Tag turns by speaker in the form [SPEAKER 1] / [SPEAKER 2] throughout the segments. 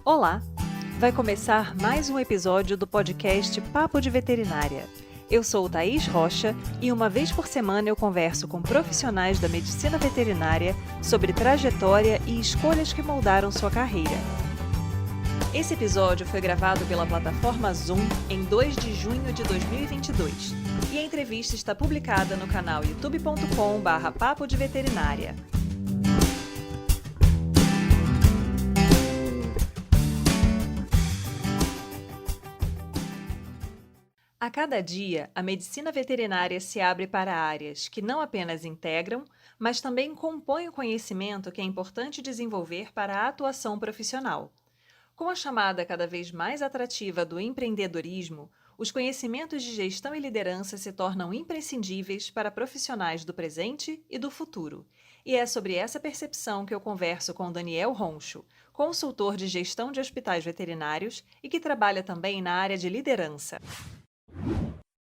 [SPEAKER 1] Olá! Vai começar mais um episódio do podcast Papo de Veterinária. Eu sou Thaís Rocha e uma vez por semana eu converso com profissionais da medicina veterinária sobre trajetória e escolhas que moldaram sua carreira. Esse episódio foi gravado pela plataforma Zoom em 2 de junho de 2022 e a entrevista está publicada no canal youtube.com/papo de veterinária. A cada dia, a medicina veterinária se abre para áreas que não apenas integram, mas também compõem o conhecimento que é importante desenvolver para a atuação profissional. Com a chamada cada vez mais atrativa do empreendedorismo, os conhecimentos de gestão e liderança se tornam imprescindíveis para profissionais do presente e do futuro. E é sobre essa percepção que eu converso com Daniel Roncho, consultor de gestão de hospitais veterinários e que trabalha também na área de liderança.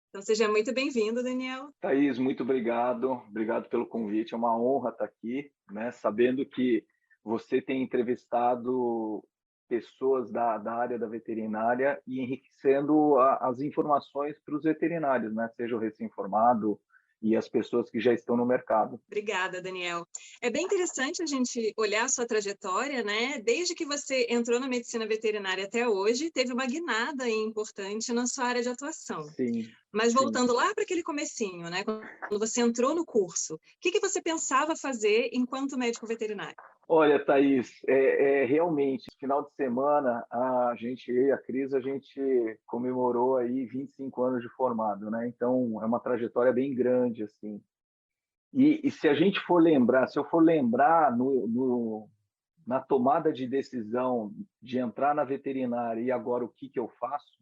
[SPEAKER 1] Então, seja muito bem-vindo, Daniel.
[SPEAKER 2] Thaís, muito obrigado. Obrigado pelo convite. É uma honra estar aqui, né? Sabendo que você tem entrevistado pessoas da área da veterinária e enriquecendo as informações para os veterinários, né? Seja o recém-formado e as pessoas que já estão no mercado.
[SPEAKER 1] Obrigada, Daniel. É bem interessante a gente olhar a sua trajetória, né? Desde que você entrou na medicina veterinária até hoje, teve uma guinada importante na sua área de atuação.
[SPEAKER 2] Sim.
[SPEAKER 1] Mas
[SPEAKER 2] Sim.
[SPEAKER 1] voltando lá para aquele comecinho, né? Quando você entrou no curso, o que você pensava fazer enquanto médico veterinário?
[SPEAKER 2] Olha, Thaís, realmente, final de semana, eu e a Cris, a gente comemorou aí 25 anos de formado, né? Então, é uma trajetória bem grande, assim. E se a gente for lembrar, se eu for lembrar na tomada de decisão de entrar na veterinária e agora o que eu faço,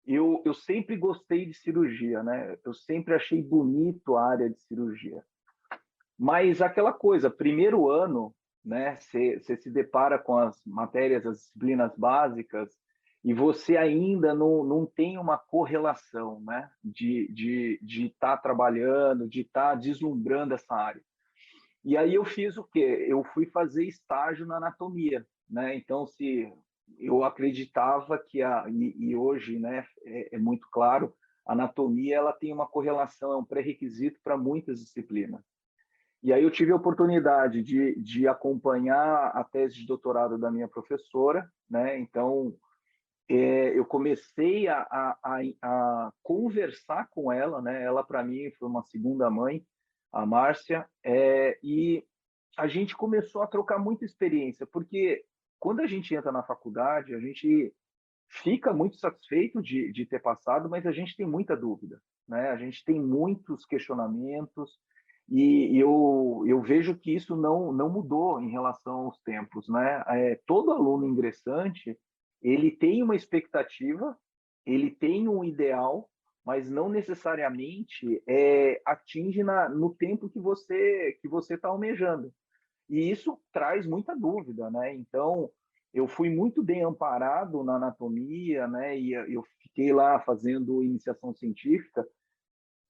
[SPEAKER 2] eu sempre gostei de cirurgia, né? Eu sempre achei bonito a área de cirurgia. Mas aquela coisa, primeiro ano, né? Você se depara com as matérias, as disciplinas básicas, e você ainda não tem uma correlação, né? De estar trabalhando, de estar deslumbrando essa área. E aí eu fiz o quê? Eu fui fazer estágio na anatomia, né? Então, se eu acreditava que e hoje, né, é muito claro, a anatomia ela tem uma correlação, é um pré-requisito para muitas disciplinas. E aí eu tive a oportunidade de acompanhar a tese de doutorado da minha professora, né? Então, eu comecei a conversar com ela, né? Ela, para mim, foi uma segunda mãe, a Márcia, e a gente começou a trocar muita experiência, porque quando a gente entra na faculdade, a gente fica muito satisfeito de ter passado, mas a gente tem muita dúvida, né? A gente tem muitos questionamentos, e eu vejo que isso não mudou em relação aos tempos, né? Todo aluno ingressante, ele tem uma expectativa, ele tem um ideal, mas não necessariamente atinge no tempo que você está almejando. E isso traz muita dúvida, né? Então, eu fui muito bem amparado na anatomia, né? E eu fiquei lá fazendo iniciação científica,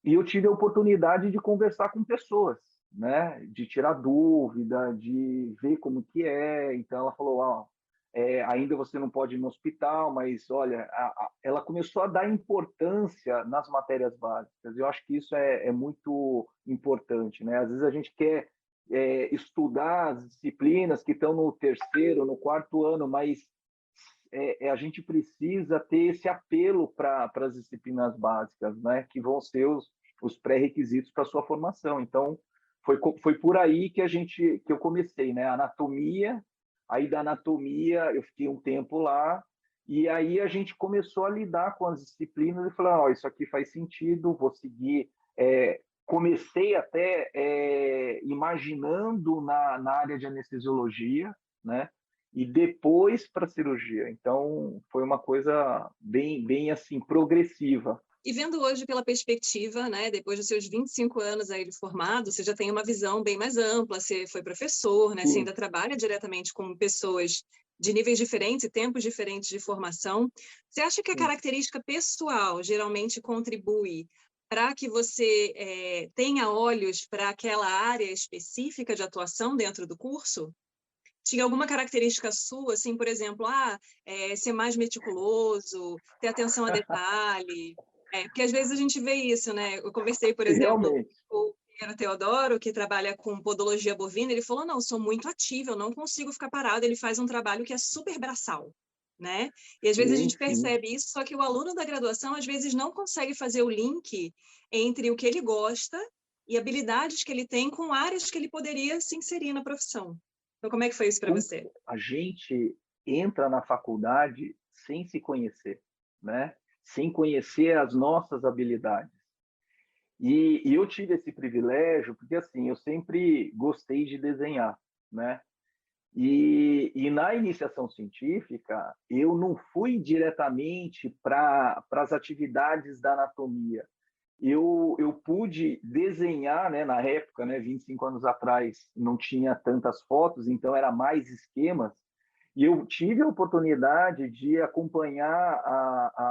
[SPEAKER 2] e eu tive a oportunidade de conversar com pessoas, né? De tirar dúvida, de ver como que é. Então ela falou, ainda você não pode ir no hospital, mas olha, ela começou a dar importância nas matérias básicas. Eu acho que isso é muito importante, né? Às vezes a gente quer estudar as disciplinas que estão no terceiro, no quarto ano, mas a gente precisa ter esse apelo para as disciplinas básicas, né? Que vão ser os pré-requisitos para a sua formação. Então, foi por aí que eu comecei, né? Anatomia, aí da anatomia eu fiquei um tempo lá, e aí a gente começou a lidar com as disciplinas e falar, isso aqui faz sentido, vou seguir. Comecei até imaginando na área de anestesiologia, né? E depois para a cirurgia. Então, foi uma coisa bem assim, progressiva.
[SPEAKER 1] E vendo hoje pela perspectiva, né, depois dos seus 25 anos aí de formado, você já tem uma visão bem mais ampla, você foi professor, né, você ainda trabalha diretamente com pessoas de níveis diferentes e tempos diferentes de formação. Você acha que a característica pessoal geralmente contribui para que você tenha olhos para aquela área específica de atuação dentro do curso?
[SPEAKER 3] tinha alguma característica sua, assim, por exemplo, ser mais meticuloso, ter atenção a detalhe? Porque às vezes a gente vê isso, né? Eu conversei, por exemplo,
[SPEAKER 2] Realmente.
[SPEAKER 3] com o engenheiro Teodoro, que trabalha com podologia bovina, ele falou: não, sou muito ativo, eu não consigo ficar parado. Ele faz um trabalho que é super braçal, né? E às vezes a
[SPEAKER 2] Sim,
[SPEAKER 3] gente
[SPEAKER 2] sim.
[SPEAKER 3] percebe isso, só que o aluno da graduação às vezes não consegue fazer o link entre o que ele gosta e habilidades que ele tem com áreas que ele poderia se inserir na profissão. Então, como é que foi isso para
[SPEAKER 2] Como
[SPEAKER 3] você?
[SPEAKER 2] a gente entra na faculdade sem se conhecer, né? Sem conhecer as nossas habilidades. E eu tive esse privilégio porque assim eu sempre gostei de desenhar, né? E na iniciação científica eu não fui diretamente para as atividades da anatomia. Eu pude desenhar, né, na época, né, 25 anos atrás, não tinha tantas fotos, então era mais esquemas, e eu tive a oportunidade de acompanhar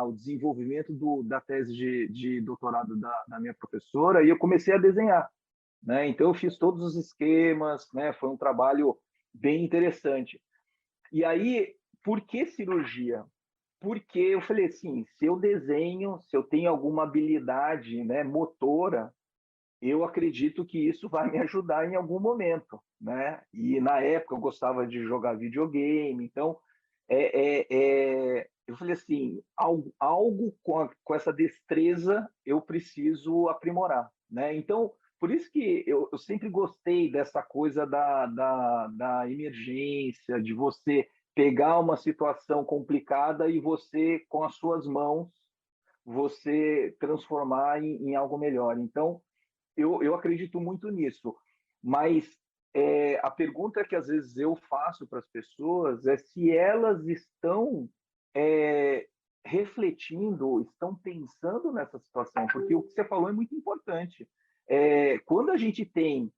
[SPEAKER 2] o desenvolvimento da tese de doutorado da minha professora, e eu comecei a desenhar, né? Então eu fiz todos os esquemas, né? Foi um trabalho bem interessante. E aí, por que cirurgia? Porque eu falei assim, se eu desenho, se eu tenho alguma habilidade, né, motora, eu acredito que isso vai me ajudar em algum momento, né? E na época eu gostava de jogar videogame, então eu falei assim, algo com essa destreza eu preciso aprimorar, né? Então, por isso que eu sempre gostei dessa coisa da emergência, de você pegar uma situação complicada e você, com as suas mãos, você transformar em algo melhor. Então, eu acredito muito nisso, mas a pergunta que às vezes eu faço para as pessoas é se elas estão é, refletindo, estão pensando nessa situação, porque o que você falou é muito importante. Quando a gente tem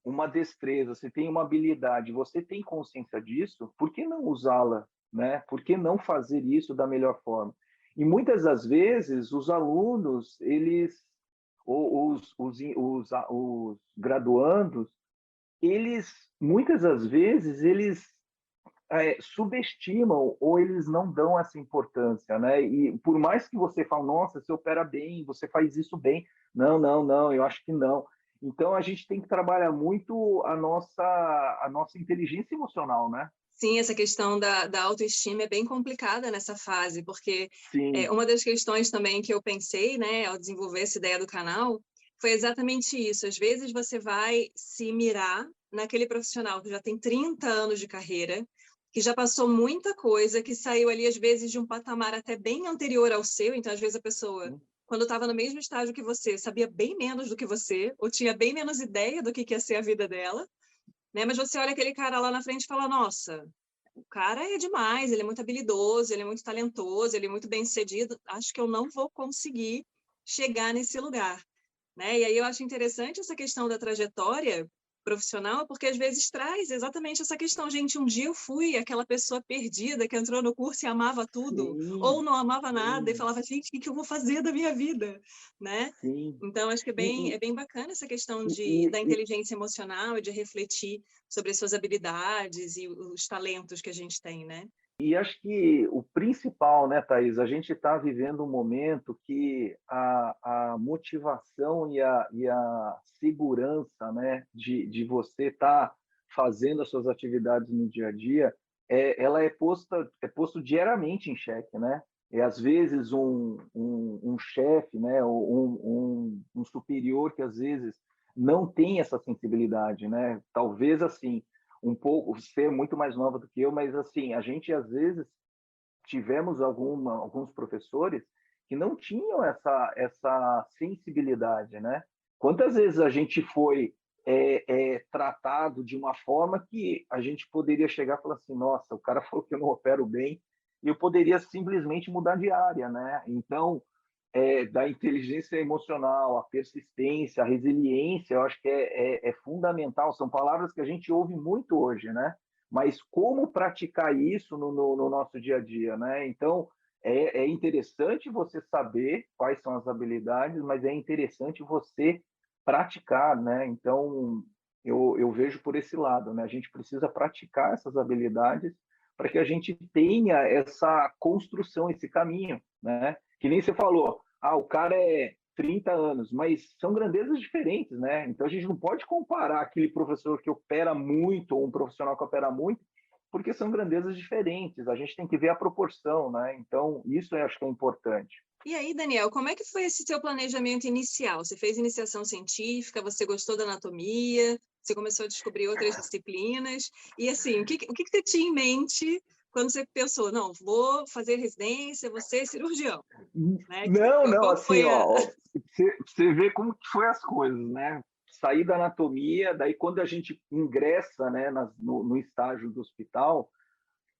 [SPEAKER 2] uma destreza, você tem uma habilidade, você tem consciência disso, por que não usá-la, né? Por que não fazer isso da melhor forma? E muitas das vezes os alunos, eles os graduandos, eles muitas das vezes eles subestimam ou eles não dão essa importância, né? E por mais que você fale, nossa, você opera bem, você faz isso bem, não, não, não, eu acho que não. Então a gente tem que trabalhar muito a nossa inteligência emocional, né?
[SPEAKER 3] Sim, essa questão da autoestima é bem complicada nessa fase, porque
[SPEAKER 2] Sim.
[SPEAKER 3] uma das questões também que eu pensei, né, ao desenvolver essa ideia do canal, foi exatamente isso. Às vezes você vai se mirar naquele profissional que já tem 30 anos de carreira, que já passou muita coisa, que saiu ali, às vezes, de um patamar até bem anterior ao seu. Então, às vezes, a pessoa, quando estava no mesmo estágio que você, sabia bem menos do que você, ou tinha bem menos ideia do que ia ser a vida dela, né? Mas você olha aquele cara lá na frente e fala, nossa, o cara é demais, ele é muito habilidoso, ele é muito talentoso, ele é muito bem-sucedido, acho que eu não vou conseguir chegar nesse lugar, né? E aí eu acho interessante essa questão da trajetória profissional, porque às vezes traz exatamente essa questão, gente, um dia eu fui aquela pessoa perdida que entrou no curso e amava tudo, ou
[SPEAKER 2] Sim,
[SPEAKER 3] não amava nada e
[SPEAKER 2] sim,
[SPEAKER 3] falava, gente, o que eu vou fazer da minha vida, né?
[SPEAKER 2] sim.
[SPEAKER 3] Então, acho que
[SPEAKER 2] E,
[SPEAKER 3] é bem bacana essa questão
[SPEAKER 2] e,
[SPEAKER 3] da
[SPEAKER 2] e,
[SPEAKER 3] inteligência emocional e de refletir sobre as suas habilidades e os talentos que a gente tem, né?
[SPEAKER 2] E acho que o principal, né, Thaís, a gente está vivendo um momento que a motivação e a segurança, né, de você estar fazendo as suas atividades no dia a dia, ela é posto diariamente em xeque, né? E às vezes um chefe, né, ou um superior que às vezes não tem essa sensibilidade, né? Talvez assim um pouco, você é muito mais nova do que eu, mas assim, a gente às vezes tivemos alguns professores que não tinham essa sensibilidade, né? Quantas vezes a gente foi tratado de uma forma que a gente poderia chegar e falar assim, nossa, o cara falou que eu não opero bem, e eu poderia simplesmente mudar de área, né? Então, da inteligência emocional, a persistência, a resiliência, eu acho que é fundamental. São palavras que a gente ouve muito hoje, né? Mas como praticar isso no nosso dia a dia, né? Então, é interessante você saber quais são as habilidades, mas é interessante você praticar, né? Então, eu vejo por esse lado, né? A gente precisa praticar essas habilidades para que a gente tenha essa construção, esse caminho, né? Que nem você falou, o cara é 30 anos, mas são grandezas diferentes, né? Então a gente não pode comparar aquele professor que opera muito ou um profissional que opera muito, porque são grandezas diferentes. A gente tem que ver a proporção, né? Então isso eu acho que é importante.
[SPEAKER 3] E aí, Daniel, como é que foi esse seu planejamento inicial? Você fez iniciação científica, você gostou da anatomia, você começou a descobrir outras disciplinas, e assim, o que você tinha em mente quando você pensou, não, vou fazer residência, vou ser cirurgião, né?
[SPEAKER 2] Não, não,
[SPEAKER 3] Qual
[SPEAKER 2] assim,
[SPEAKER 3] foi a...
[SPEAKER 2] ó, você vê como que foi as coisas, né? Sair da anatomia, daí quando a gente ingressa, né, no estágio do hospital,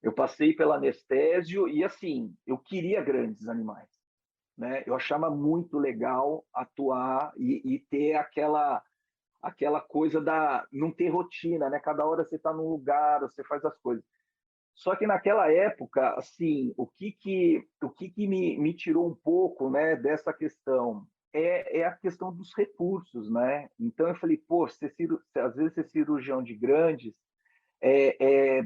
[SPEAKER 2] eu passei pela anestésio e, assim, eu queria grandes animais, né? Eu achava muito legal atuar e ter aquela coisa da não ter rotina, né? Cada hora você está num lugar, você faz as coisas. Só que naquela época, assim, o que me tirou um pouco, né, dessa questão é a questão dos recursos, né? Então eu falei, pô, às vezes ser cirurgião de grandes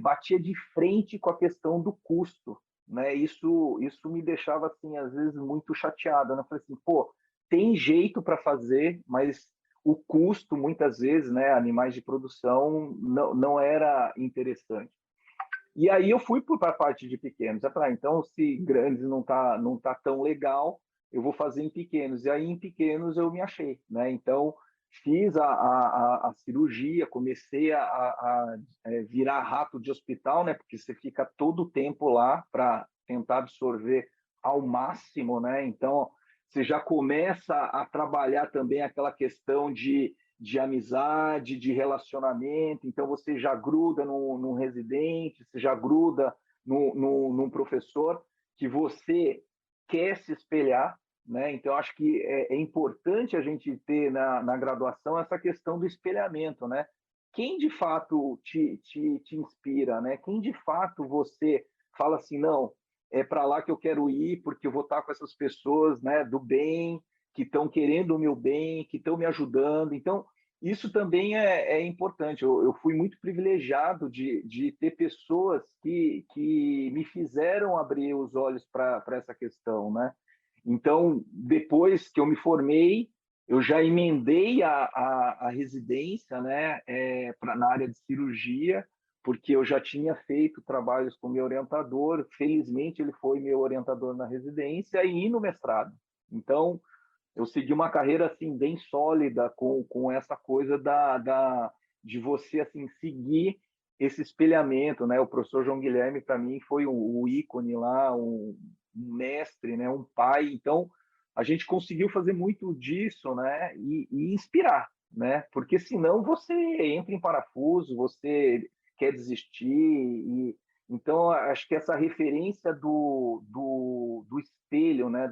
[SPEAKER 2] batia de frente com a questão do custo, né? Isso me deixava assim às vezes muito chateado, né? Eu falei assim, pô, tem jeito para fazer, mas o custo muitas vezes, né, animais de produção não era interessante. E aí eu fui para a parte de pequenos. Eu falei, então, se grandes não tá tão legal, eu vou fazer em pequenos. E aí, em pequenos, eu me achei, né? Então, fiz a cirurgia, comecei a virar rato de hospital, né? Porque você fica todo o tempo lá para tentar absorver ao máximo, né? Então, você já começa a trabalhar também aquela questão de amizade, de relacionamento, então você já gruda num residente, você já gruda num professor que você quer se espelhar, né? Então acho que é importante a gente ter na graduação essa questão do espelhamento, né? Quem de fato te inspira, né? Quem de fato você fala assim, não, é para lá que eu quero ir porque eu vou estar com essas pessoas, né, do bem, que estão querendo o meu bem, que estão me ajudando. Então, isso também é importante. Eu fui muito privilegiado de ter pessoas que me fizeram abrir os olhos para essa questão, né? Então, depois que eu me formei, eu já emendei a residência, né, na área de cirurgia, porque eu já tinha feito trabalhos com meu orientador. Felizmente, ele foi meu orientador na residência e no mestrado. Então, eu segui uma carreira assim bem sólida com essa coisa de você assim seguir esse espelhamento, né? O professor João Guilherme para mim foi o ícone lá, um mestre, né? Um pai. Então a gente conseguiu fazer muito disso, né? E inspirar, né? Porque senão você entra em parafuso, você quer desistir então acho que essa referência do espelho, né?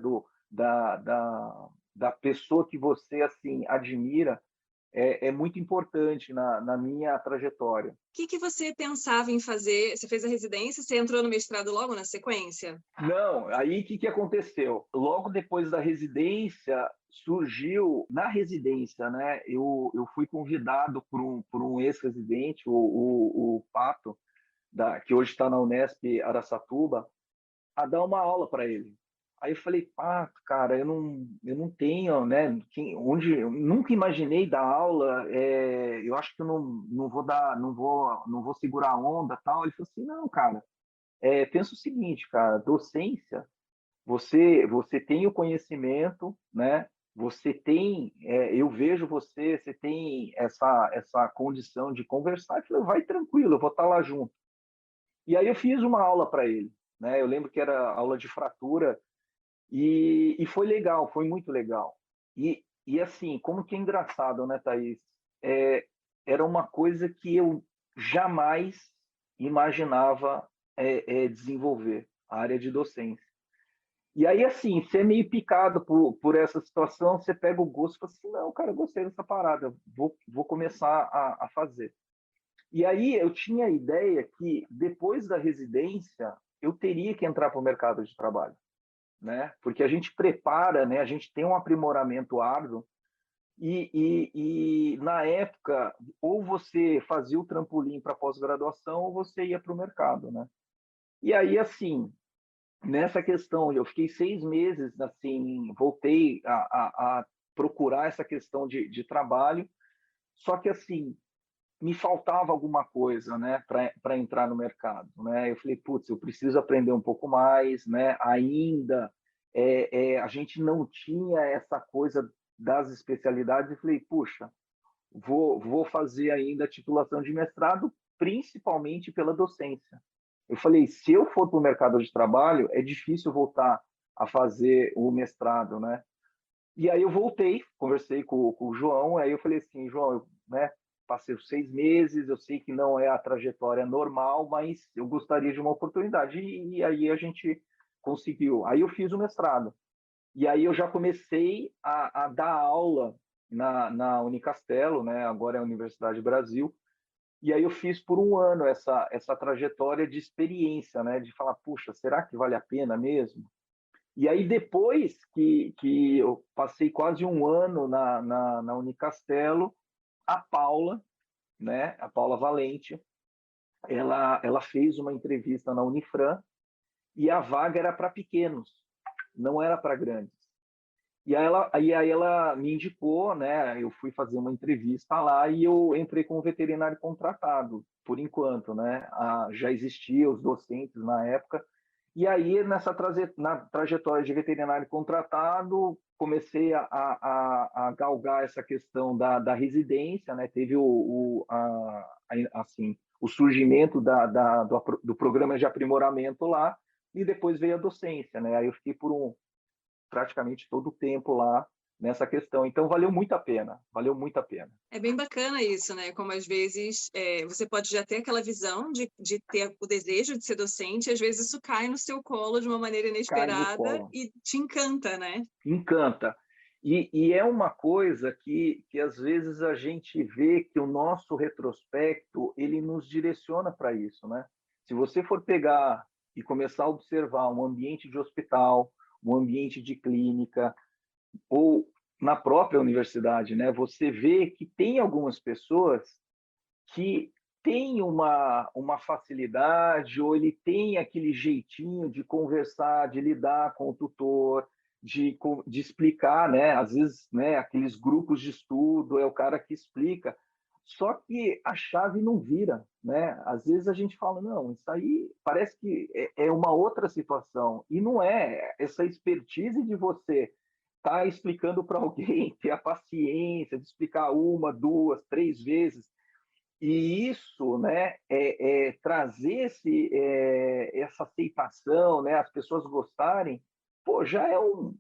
[SPEAKER 2] Da pessoa que você assim admira é muito importante na minha trajetória.
[SPEAKER 3] O que você pensava em fazer? Você fez a residência, você entrou no mestrado logo na sequência?
[SPEAKER 2] Não, aí o que aconteceu? Logo depois da residência, surgiu, na residência, né? Eu fui convidado por um ex-residente, o Pato, que hoje está na Unesp Araçatuba, a dar uma aula para ele. Aí eu falei, cara, eu não tenho, né? Eu nunca imaginei dar aula. Eu acho que eu não vou dar, não vou segurar a onda, tal. Ele falou assim, não, cara. Pensa o seguinte, cara, docência, você tem o conhecimento, né? Você tem, eu vejo você tem essa condição de conversar. Eu falei, vai tranquilo, eu vou estar lá junto. E aí eu fiz uma aula para ele, né? Eu lembro que era aula de fratura e foi legal, foi muito legal. E assim, como que é engraçado, né, Thaís? É, Era uma coisa que eu jamais imaginava desenvolver, a área de docência. E aí, assim, você é meio picado por essa situação, você pega o gosto e fala assim, não, cara, eu gostei dessa parada, vou começar a fazer. E aí eu tinha a ideia que, depois da residência, eu teria que entrar para o mercado de trabalho, né? Porque a gente prepara, né? A gente tem um aprimoramento árduo E na época, ou você fazia o trampolim para pós-graduação, ou você ia para o mercado, né? E aí, assim, nessa questão, eu fiquei 6 meses, assim, voltei a procurar essa questão de trabalho, só que, assim, me faltava alguma coisa, né, para entrar no mercado, né? Eu falei, putz, eu preciso aprender um pouco mais, né? Ainda a gente não tinha essa coisa das especialidades. E falei, puxa, vou fazer ainda a titulação de mestrado, principalmente pela docência. Eu falei, se eu for para o mercado de trabalho, é difícil voltar a fazer o mestrado, né? E aí eu voltei, conversei com o João, aí eu falei assim, João, né, passei os 6 meses, eu sei que não é a trajetória normal, mas eu gostaria de uma oportunidade. E aí a gente conseguiu. Aí eu fiz o mestrado. E aí eu já comecei a dar aula na Unicastelo, né, agora é a Universidade do Brasil, e aí eu fiz por um ano essa trajetória de experiência, né, de falar, puxa, será que vale a pena mesmo? E aí, depois que eu passei quase um ano na Unicastelo, a Paula, né, a Paula Valente, ela fez uma entrevista na Unifran e a vaga era para pequenos, não era para grandes. E aí ela me indicou, né? Eu fui fazer uma entrevista lá e eu entrei como veterinário contratado, por enquanto, né? Já existiam os docentes na época. E aí, na trajetória de veterinário contratado, comecei a galgar essa questão da residência, né? Teve assim, o surgimento do programa de aprimoramento lá, e depois veio a docência, né? Aí eu fiquei praticamente todo o tempo lá nessa questão. Então, valeu muito a pena, valeu muito a pena.
[SPEAKER 3] É bem bacana isso, né? Como às vezes você pode já ter aquela visão de ter o desejo de ser docente, e às vezes isso cai no seu colo de uma maneira
[SPEAKER 2] Cai no
[SPEAKER 3] inesperada
[SPEAKER 2] colo.
[SPEAKER 3] e te encanta, né?
[SPEAKER 2] Encanta. E é uma coisa que às vezes a gente vê que o nosso retrospecto ele nos direciona para isso, né? Se você for pegar e começar a observar um ambiente de hospital, um ambiente de clínica, ou na própria universidade, né? Você vê que tem algumas pessoas que têm uma facilidade, ou ele tem aquele jeitinho de conversar, de lidar com o tutor, de explicar, né? Às vezes, né, aqueles grupos de estudo, é o cara que explica, só que a chave não vira, né? Às vezes a gente fala, não, isso aí parece que é uma outra situação, e não é. Essa expertise de você estar explicando para alguém, ter a paciência de explicar uma, duas, três vezes, e isso, né, trazer essa aceitação, né, as pessoas gostarem, pô, já é um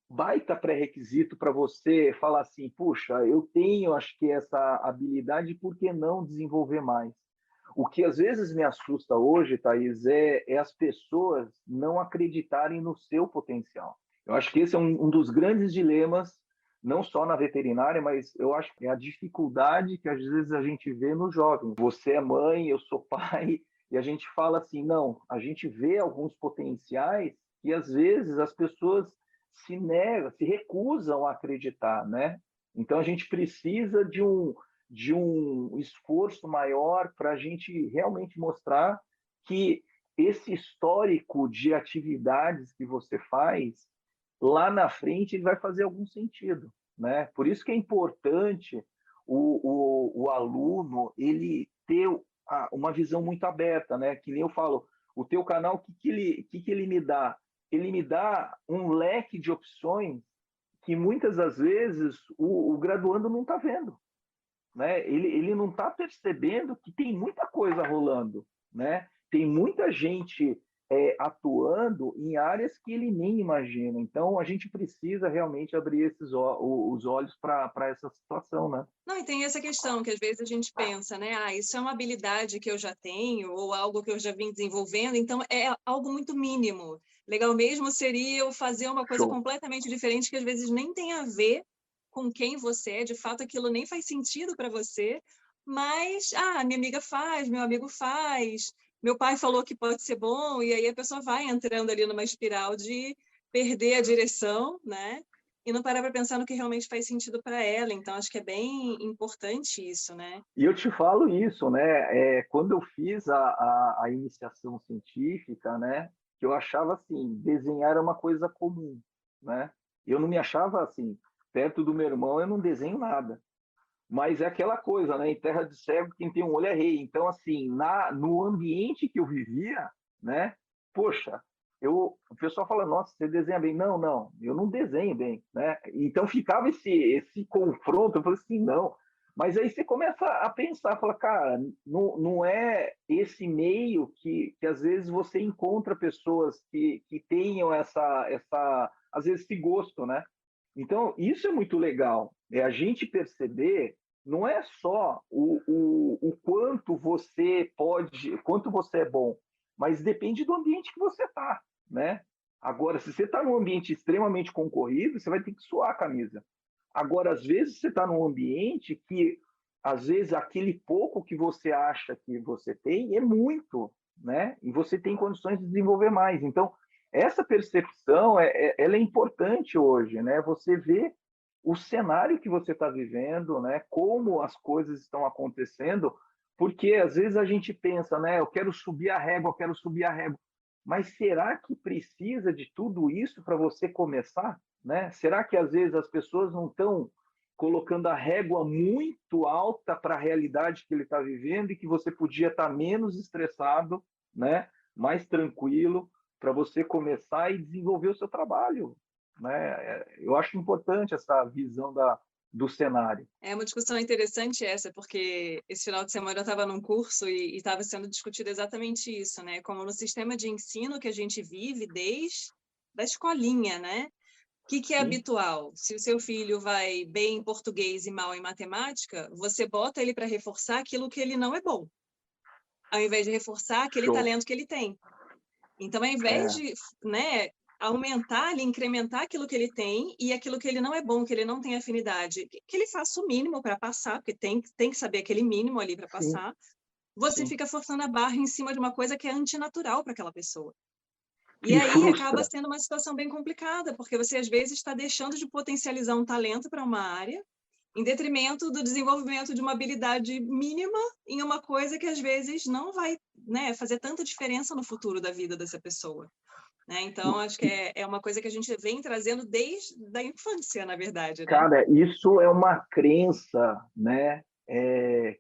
[SPEAKER 2] baita pré-requisito para você falar assim, puxa, eu tenho, acho que essa habilidade, por que não desenvolver mais? O que às vezes me assusta hoje, Thaís, é as pessoas não acreditarem no seu potencial. Eu acho que esse é um dos grandes dilemas, não só na veterinária, mas eu acho que é a dificuldade que às vezes a gente vê no jovem. Você é mãe, eu sou pai, e a gente fala assim, não, a gente vê alguns potenciais e às vezes as pessoas se negam, se recusam a acreditar, né? Então a gente precisa de um esforço maior para a gente realmente mostrar que esse histórico de atividades que você faz, lá na frente ele vai fazer algum sentido, né? Por isso que é importante o aluno ele ter uma visão muito aberta, né? Que nem eu falo, o teu canal, o que ele me dá? Ele me dá um leque de opções que muitas das vezes o graduando não está vendo, né? Ele não está percebendo que tem muita coisa rolando, né? Tem muita gente atuando em áreas que ele nem imagina. Então, a gente precisa realmente abrir os olhos para essa situação, né?
[SPEAKER 3] Não, e tem essa questão que às vezes a gente pensa, né? Ah, isso é uma habilidade que eu já tenho ou algo que eu já vim desenvolvendo, então é algo muito mínimo. Legal mesmo seria eu fazer uma coisa
[SPEAKER 2] Show.
[SPEAKER 3] completamente diferente que às vezes nem tem a ver com quem você é, de fato aquilo nem faz sentido para você, mas minha amiga faz, meu amigo faz, meu pai falou que pode ser bom, e aí a pessoa vai entrando ali numa espiral de perder a direção, né? e não parar para pensar no que realmente faz sentido para ela. Então, acho que é bem importante isso, né?
[SPEAKER 2] E eu te falo isso, né? Quando eu fiz a iniciação científica, né? Que eu achava assim, desenhar era uma coisa comum, né? Eu não me achava assim, perto do meu irmão eu não desenho nada. Mas é aquela coisa, né? Em terra de cego, quem tem um olho é rei. Então, assim, no ambiente que eu vivia, né? Poxa, o pessoal fala, nossa, você desenha bem. Não, não, eu não desenho bem, né? Então ficava esse confronto, eu falei assim, não. Mas aí você começa a pensar, fala, cara, não é esse meio que às vezes você encontra pessoas que tenham às vezes, esse gosto, né? Então, isso é muito legal, é a gente perceber não é só o quanto você pode, quanto você é bom, mas depende do ambiente que você está, né? Agora, se você está num ambiente extremamente concorrido, você vai ter que suar a camisa. Agora, às vezes, você está num ambiente que, às vezes, aquele pouco que você acha que você tem é muito, né? E você tem condições de desenvolver mais. Então, essa percepção ela é importante hoje, né? Você vê o cenário que você está vivendo, né? Como as coisas estão acontecendo, porque às vezes a gente pensa, né? Eu quero subir a régua, eu quero subir a régua. Mas será que precisa de tudo isso para você começar, né? Será que às vezes as pessoas não estão colocando a régua muito alta para a realidade que ele está vivendo e que você podia estar menos estressado, né? Mais tranquilo para você começar e desenvolver o seu trabalho, né? Eu acho importante essa visão do cenário.
[SPEAKER 3] É uma discussão interessante essa, porque esse final de semana eu estava num curso e estava sendo discutido exatamente isso, né? Como no sistema de ensino que a gente vive desde da escolinha, né? O que é
[SPEAKER 2] Sim,
[SPEAKER 3] habitual? Se o seu filho vai bem em português e mal em matemática, você bota ele para reforçar aquilo que ele não é bom, ao invés de reforçar aquele
[SPEAKER 2] show.
[SPEAKER 3] talento que ele tem. Então, ao invés
[SPEAKER 2] É,
[SPEAKER 3] de, né, aumentar ali, incrementar aquilo que ele tem e aquilo que ele não é bom, que ele não tem afinidade, que ele faça o mínimo para passar, porque tem que saber aquele mínimo ali para
[SPEAKER 2] sim,
[SPEAKER 3] passar, você
[SPEAKER 2] sim.
[SPEAKER 3] fica forçando a barra em cima de uma coisa que é antinatural para aquela pessoa. E
[SPEAKER 2] E
[SPEAKER 3] aí acaba
[SPEAKER 2] frustra.
[SPEAKER 3] sendo uma situação bem complicada, porque você às vezes está deixando de potencializar um talento para uma área, em detrimento do desenvolvimento de uma habilidade mínima em uma coisa que às vezes não vai, né, fazer tanta diferença no futuro da vida dessa pessoa. Né? Então, acho que é uma coisa que a gente vem trazendo desde a infância, na verdade, né?
[SPEAKER 2] Cara, isso é uma crença, né?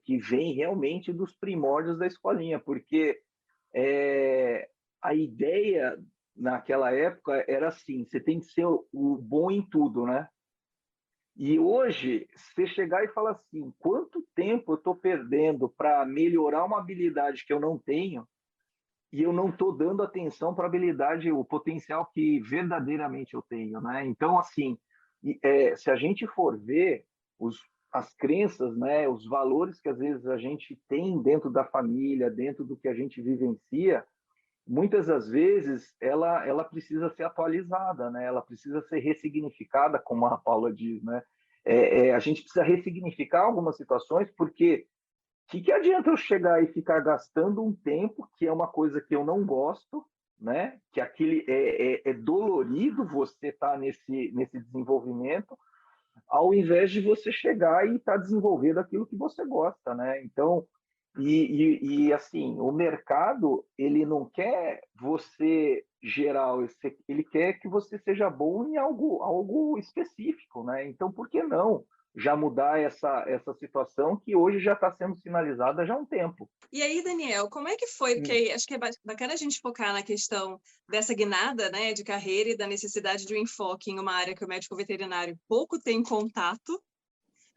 [SPEAKER 2] Que vem realmente dos primórdios da escolinha, porque é, a ideia naquela época era assim: você tem que ser o bom em tudo, né? E hoje, você chegar e falar assim, quanto tempo eu estou perdendo para melhorar uma habilidade que eu não tenho e eu não estou dando atenção para a habilidade, o potencial que verdadeiramente eu tenho, né? Então, assim, se a gente for ver as crenças, né, os valores que às vezes a gente tem dentro da família, dentro do que a gente vivencia, muitas das vezes ela precisa ser atualizada, né? Ela precisa ser ressignificada, como a Paula diz, né? A gente precisa ressignificar algumas situações, porque que adianta eu chegar e ficar gastando um tempo, que é uma coisa que eu não gosto, né? Que aquele é dolorido você estar nesse desenvolvimento, ao invés de você chegar e estar desenvolvendo aquilo que você gosta, né? Então, assim, o mercado ele não quer você geral, ele quer que você seja bom em algo específico, né? Então, por que não já mudar essa situação que hoje já está sendo sinalizada já há um tempo?
[SPEAKER 3] E aí, Daniel, como é que foi? Porque acho que é bacana a gente focar na questão dessa guinada, né, de carreira e da necessidade de um enfoque em uma área que o médico veterinário pouco tem contato,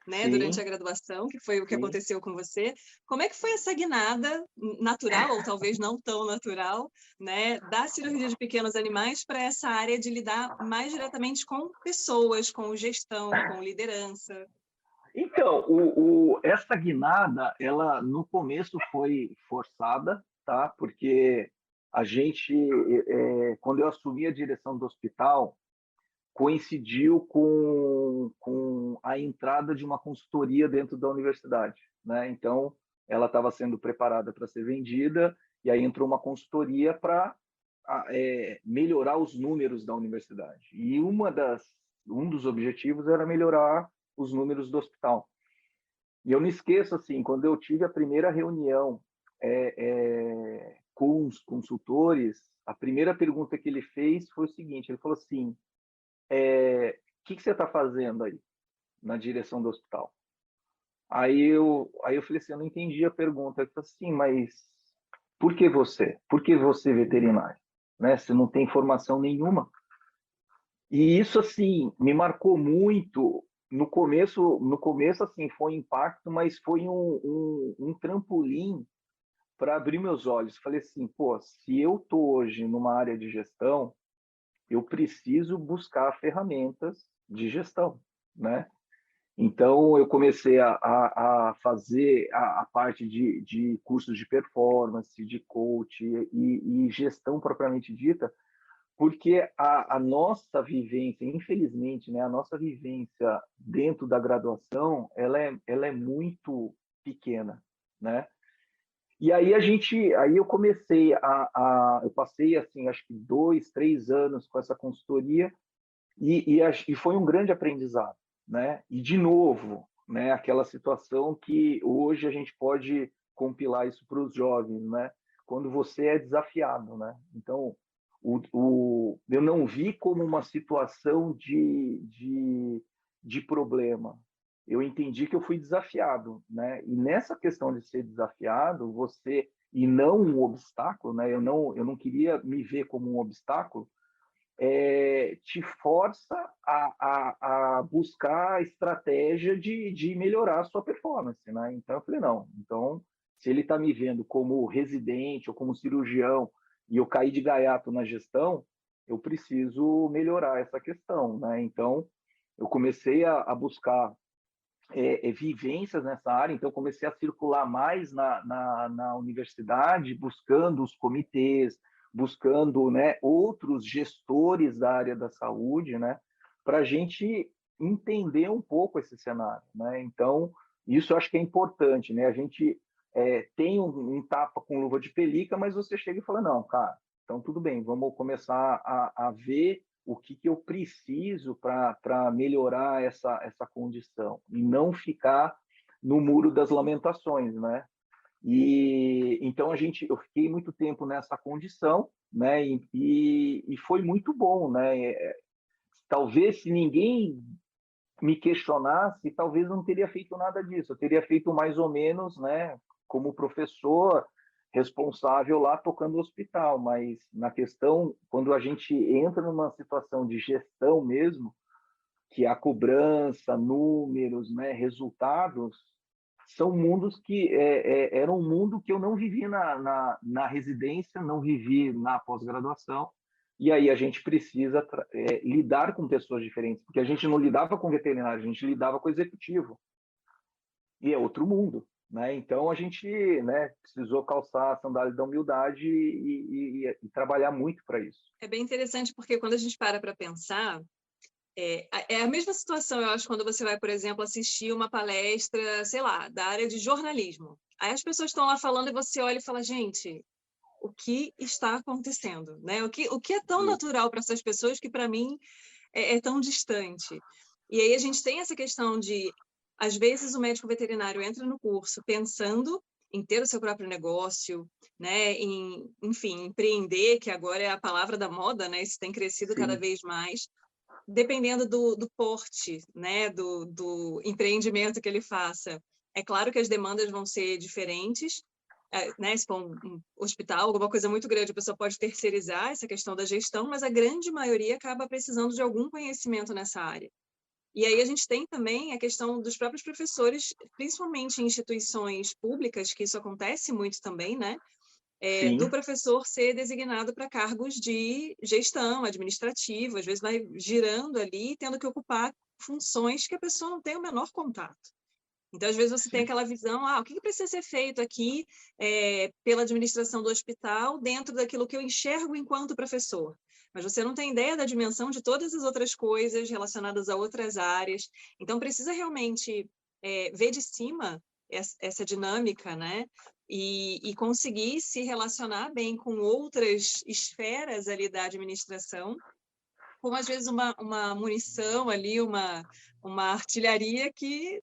[SPEAKER 3] né, durante a
[SPEAKER 2] Sim,
[SPEAKER 3] graduação, que foi o que
[SPEAKER 2] sim.
[SPEAKER 3] aconteceu com você. Como é que foi essa guinada natural, ou talvez não tão natural, né, da cirurgia de pequenos animais para essa área de lidar mais diretamente com pessoas, com gestão, com liderança?
[SPEAKER 2] Então, essa guinada, ela no começo foi forçada, tá? Porque a gente, quando eu assumi a direção do hospital, coincidiu com a entrada de uma consultoria dentro da universidade, né? Então, ela estava sendo preparada para ser vendida e aí entrou uma consultoria para melhorar os números da universidade. E uma um dos objetivos era melhorar os números do hospital. E eu não esqueço, assim, quando eu tive a primeira reunião com os consultores, a primeira pergunta que ele fez foi o seguinte, ele falou assim, o que você está fazendo aí na direção do hospital? Aí eu falei assim, eu não entendi a pergunta. Ele falou assim, mas por que você? Por que você veterinário? Né? Você não tem formação nenhuma. E isso, assim, me marcou muito. No começo assim, foi um impacto, mas foi um trampolim para abrir meus olhos. Falei assim, pô, se eu estou hoje numa área de gestão, eu preciso buscar ferramentas de gestão, né? Então, eu comecei a fazer a parte de cursos de performance, de coach e gestão propriamente dita, porque a nossa vivência, infelizmente, né, a nossa vivência dentro da graduação, ela é muito pequena, né? E aí eu comecei eu passei assim, acho que 2, 3 anos com essa consultoria e foi um grande aprendizado, né? E de novo, né, aquela situação que hoje a gente pode compilar isso para os jovens, né? Quando você é desafiado, né? Então, eu não vi como uma situação de problema. Eu entendi que eu fui desafiado, né? E nessa questão de ser desafiado, e não um obstáculo, né? Eu não queria me ver como um obstáculo, te força a buscar a estratégia de melhorar a sua performance, né? Então eu falei, não, então se ele está me vendo como residente ou como cirurgião e eu caí de gaiato na gestão, eu preciso melhorar essa questão, né? Então eu comecei a buscar vivências nessa área, então comecei a circular mais na universidade, buscando os comitês, buscando, né, outros gestores da área da saúde, né, para a gente entender um pouco esse cenário, né? Então, isso eu acho que é importante, né? A gente tem um tapa com luva de pelica, mas você chega e fala, não, cara, então tudo bem, vamos começar a ver o que eu preciso para melhorar essa condição e não ficar no muro das lamentações, né? E então eu fiquei muito tempo nessa condição, né? E foi muito bom, né? Talvez se ninguém me questionasse, talvez eu não teria feito nada disso. Eu teria feito mais ou menos, né? Como professor responsável lá tocando o hospital, mas na questão, quando a gente entra numa situação de gestão mesmo, que a cobrança, números, né, resultados, são mundos que era um mundo que eu não vivi na residência, não vivi na pós-graduação, e aí a gente precisa lidar com pessoas diferentes, porque a gente não lidava com veterinário, a gente lidava com executivo, e é outro mundo, né? Então a gente, né, precisou calçar a sandália da humildade e trabalhar muito para isso.
[SPEAKER 3] É bem interessante porque quando a gente para pensar, é a mesma situação, eu acho, quando você vai, por exemplo, assistir uma palestra, sei lá, da área de jornalismo. Aí as pessoas estão lá falando e você olha e fala, gente, o que está acontecendo, né? O que é tão natural para essas pessoas que, para mim, é tão distante. E aí a gente tem essa questão de, às vezes, o médico veterinário entra no curso pensando em ter o seu próprio negócio, né? Enfim, empreender, que agora é a palavra da moda, né? Isso tem crescido cada vez mais, dependendo do porte, né? Do empreendimento que ele faça. É claro que as demandas vão ser diferentes, né? Se for um hospital, alguma coisa muito grande, a pessoa pode terceirizar essa questão da gestão, mas a grande maioria acaba precisando de algum conhecimento nessa área. E aí a gente tem também a questão dos próprios professores, principalmente em instituições públicas, que isso acontece muito também, né? Do professor ser designado para cargos de gestão administrativa, às vezes vai girando ali, tendo que ocupar funções que a pessoa não tem o menor contato. Então, às vezes, você tem aquela visão, o que precisa ser feito aqui pela administração do hospital dentro daquilo que eu enxergo enquanto professor. Mas você não tem ideia da dimensão de todas as outras coisas relacionadas a outras áreas. Então, precisa realmente ver de cima essa dinâmica, né? E conseguir se relacionar bem com outras esferas ali da administração, como às vezes uma munição ali, uma artilharia que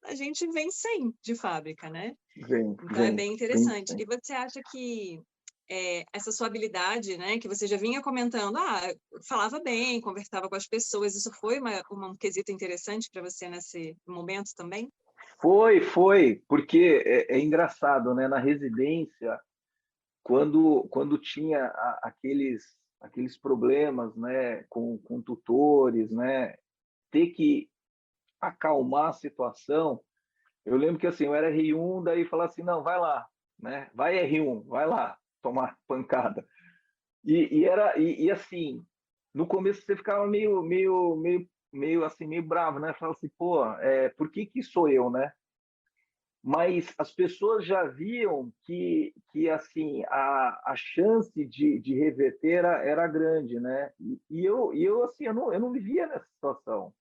[SPEAKER 3] a gente vem sem de fábrica, né? Então é bem
[SPEAKER 2] vem
[SPEAKER 3] interessante.
[SPEAKER 2] sim.
[SPEAKER 3] E você acha que essa sua habilidade, né, que você já vinha comentando, falava bem, conversava com as pessoas, isso foi um quesito interessante para você nesse momento também?
[SPEAKER 2] Foi, porque é engraçado, né? Na residência, quando tinha aqueles problemas, né, com tutores, né, ter que acalmar a situação. Eu lembro que assim, eu era R1, daí falava assim, não, vai lá, né? Vai R1, vai lá tomar pancada. E assim, no começo você ficava meio assim, meio bravo, né? Falava assim, pô, por que sou eu, né? Mas as pessoas já viam que assim, a chance de reverter era grande, né? E eu assim, eu não vivia nessa situação.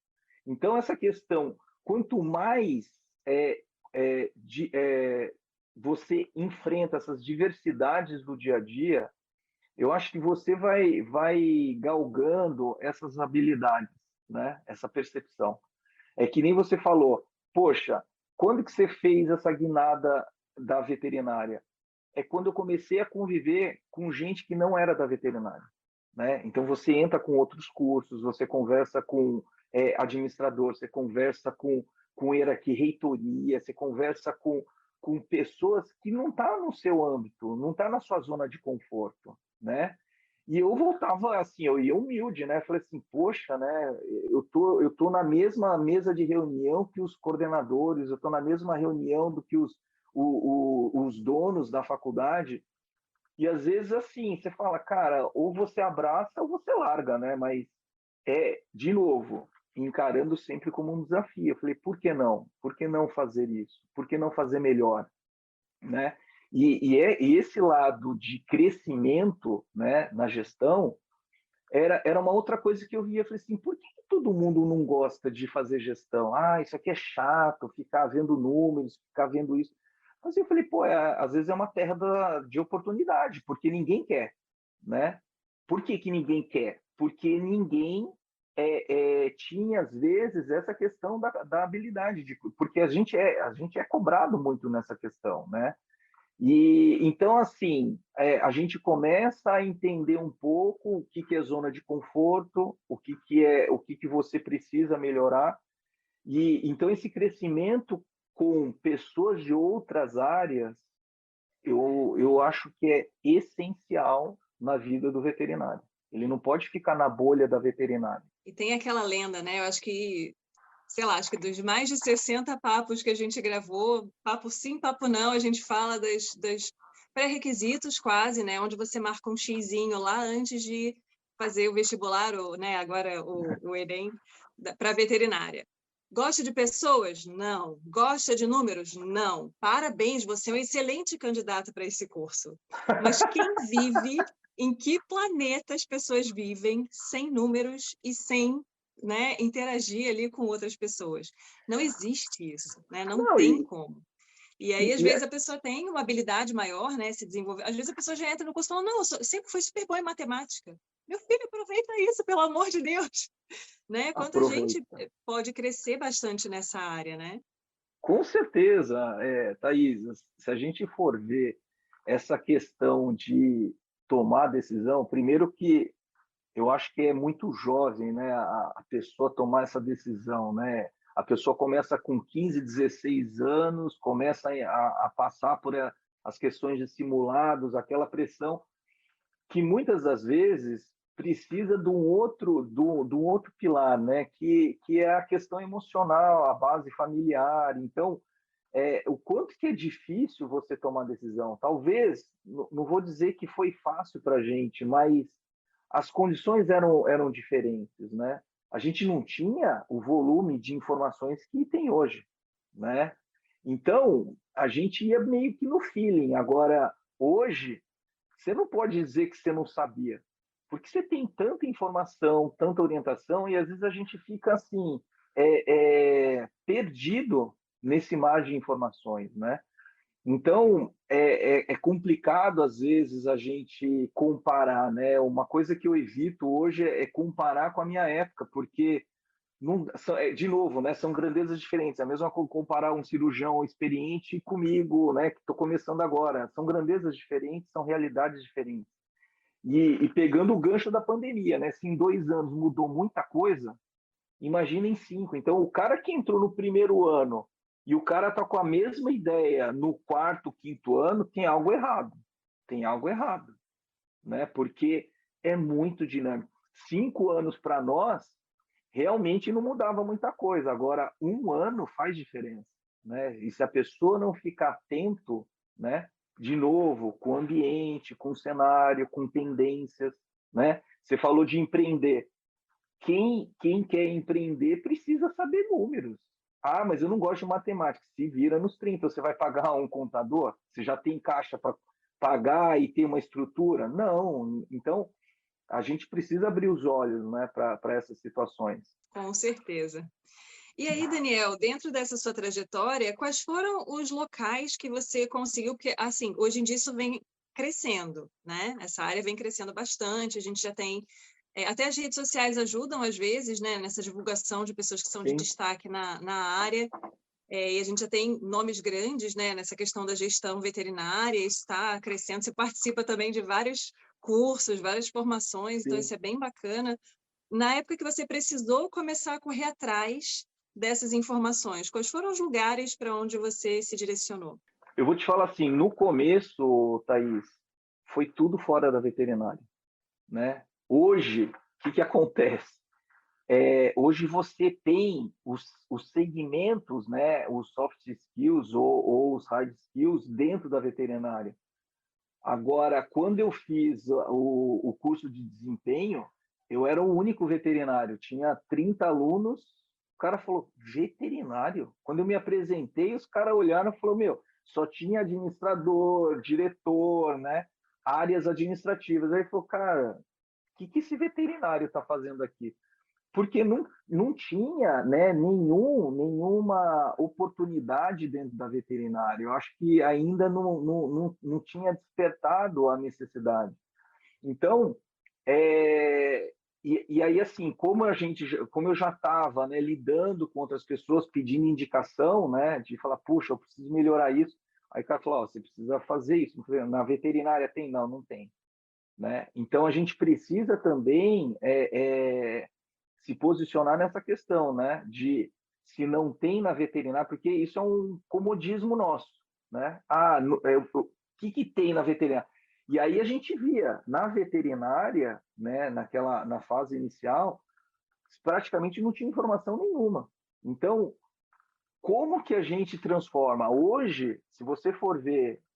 [SPEAKER 2] Então, essa questão, quanto mais é, você enfrenta essas diversidades do dia a dia, eu acho que você vai galgando essas habilidades, né? Essa percepção. É que nem você falou, poxa, quando que você fez essa guinada da veterinária? É quando eu comecei a conviver com gente que não era da veterinária, né? Então você entra com outros cursos, você conversa com administrador, você conversa com hierarquia, reitoria, você conversa com pessoas que não estão no seu âmbito, não está na sua zona de conforto, né? E eu voltava assim, eu ia humilde, né? Falei assim, poxa, né? Eu tô na mesma mesa de reunião que os coordenadores, eu tô na mesma reunião do que os donos da faculdade. E às vezes assim, você fala, cara, ou você abraça ou você larga, né? Mas de novo, encarando sempre como um desafio. Eu falei, por que não? Por que não fazer isso? Por que não fazer melhor, né? E esse lado de crescimento, né, na gestão era uma outra coisa que eu via. Eu falei assim, por que todo mundo não gosta de fazer gestão? Isso aqui é chato, ficar vendo números, ficar vendo isso. Mas eu falei, pô, às vezes é uma terra de oportunidade, porque ninguém quer, né? Por que ninguém quer? Porque ninguém tinha, às vezes, essa questão da habilidade, porque a gente é cobrado muito nessa questão, né? E então, assim, a gente começa a entender um pouco o que é zona de conforto, o que você precisa melhorar. E então esse crescimento com pessoas de outras áreas, eu acho que é essencial na vida do veterinário. Ele não pode ficar na bolha da veterinária.
[SPEAKER 3] E tem aquela lenda, né? Eu acho que, sei lá, acho que dos mais de 60 papos que a gente gravou, papo sim, papo não, a gente fala das pré-requisitos quase, né? Onde você marca um xizinho lá antes de fazer o vestibular, ou, né, agora o Enem, para veterinária. Gosta de pessoas? Não. Gosta de números? Não. Parabéns, você é um excelente candidato para esse curso. Mas quem vive, em que planeta as pessoas vivem sem números e sem, né, interagir ali com outras pessoas? Não existe isso, né? Não
[SPEAKER 2] Não,
[SPEAKER 3] tem como. E aí, às
[SPEAKER 2] e
[SPEAKER 3] vezes, a pessoa tem uma habilidade maior, né? Se desenvolver. Às vezes, a pessoa já entra no curso e fala, não, sempre fui super boa em matemática. Meu filho, aproveita isso, pelo amor de Deus. Né? Quanta gente
[SPEAKER 2] aproveita.
[SPEAKER 3] pode crescer bastante nessa área, né?
[SPEAKER 2] Com certeza, Thaís, se a gente for ver essa questão de tomar decisão, primeiro que eu acho que é muito jovem, né, a pessoa tomar essa decisão, né? A pessoa começa com 15, 16 anos, começa a passar por as questões de simulados, aquela pressão que muitas das vezes precisa de um outro pilar, né? Que é a questão emocional, a base familiar. Então, o quanto que é difícil você tomar decisão. Talvez, não vou dizer que foi fácil para a gente, mas as condições eram diferentes, né? A gente não tinha o volume de informações que tem hoje, né? Então, a gente ia meio que no feeling. Agora, hoje, você não pode dizer que você não sabia, porque você tem tanta informação, tanta orientação, e às vezes a gente fica assim, perdido nesse mar de informações, né? Então, é complicado, às vezes, a gente comparar, né? Uma coisa que eu evito hoje é comparar com a minha época, porque, não, de novo, né? São grandezas diferentes. É a mesma coisa comparar um cirurgião experiente comigo, né? Que estou começando agora. São grandezas diferentes, são realidades diferentes. E pegando o gancho da pandemia, né? Se em 2 anos mudou muita coisa, imagina em 5. Então, o cara que entrou no primeiro ano e o cara está com a mesma ideia no quarto, quinto ano, tem algo errado. Tem algo errado, né? Porque é muito dinâmico. 5 anos para nós realmente não mudava muita coisa. Agora, 1 ano faz diferença, né? E se a pessoa não ficar atento, né? De novo, com o ambiente, com o cenário, com tendências, né? Você falou de empreender. Quem quer empreender precisa saber números. Ah, mas eu não gosto de matemática. Se vira nos 30, você vai pagar um contador? Você já tem caixa para pagar e ter uma estrutura? Não. Então, a gente precisa abrir os olhos, né, para essas situações.
[SPEAKER 3] Com certeza. E aí, Daniel, dentro dessa sua trajetória, quais foram os locais que você conseguiu? Porque, assim, hoje em dia isso vem crescendo, né? Essa área vem crescendo bastante, a gente já tem... até as redes sociais ajudam, às vezes, né, nessa divulgação de pessoas que são de
[SPEAKER 2] Sim.
[SPEAKER 3] destaque na área, e a gente já tem nomes grandes, né, nessa questão da gestão veterinária, isso está crescendo. Você participa também de vários cursos, várias formações, então
[SPEAKER 2] Sim.
[SPEAKER 3] isso é bem bacana. Na época que você precisou começar a correr atrás dessas informações, quais foram os lugares para onde você se direcionou?
[SPEAKER 2] Eu vou te falar assim, no começo, Thaís, foi tudo fora da veterinária, né? Hoje, o que acontece? Hoje você tem os segmentos, né, os soft skills ou os hard skills dentro da veterinária. Agora, quando eu fiz o curso de desempenho, eu era o único veterinário, tinha 30 alunos, o cara falou, veterinário? Quando eu me apresentei, os caras olharam e falaram, meu, só tinha administrador, diretor, né, áreas administrativas. Aí falou, cara, o que esse veterinário está fazendo aqui? Porque não tinha, né, nenhuma oportunidade dentro da veterinária. Eu acho que ainda não tinha despertado a necessidade. Então, e aí, assim, como eu já estava, né, lidando com outras pessoas, pedindo indicação, né, de falar, puxa, eu preciso melhorar isso. Aí o cara falou, oh, você precisa fazer isso. Na veterinária tem? Não, não tem. Né? Então, a gente precisa também se posicionar nessa questão, né? De se não tem na veterinária, porque isso é um comodismo nosso, né? O que tem na veterinária? E aí a gente via na veterinária, né? Na fase inicial, praticamente não tinha informação nenhuma. Então, como que a gente transforma? Hoje, se você for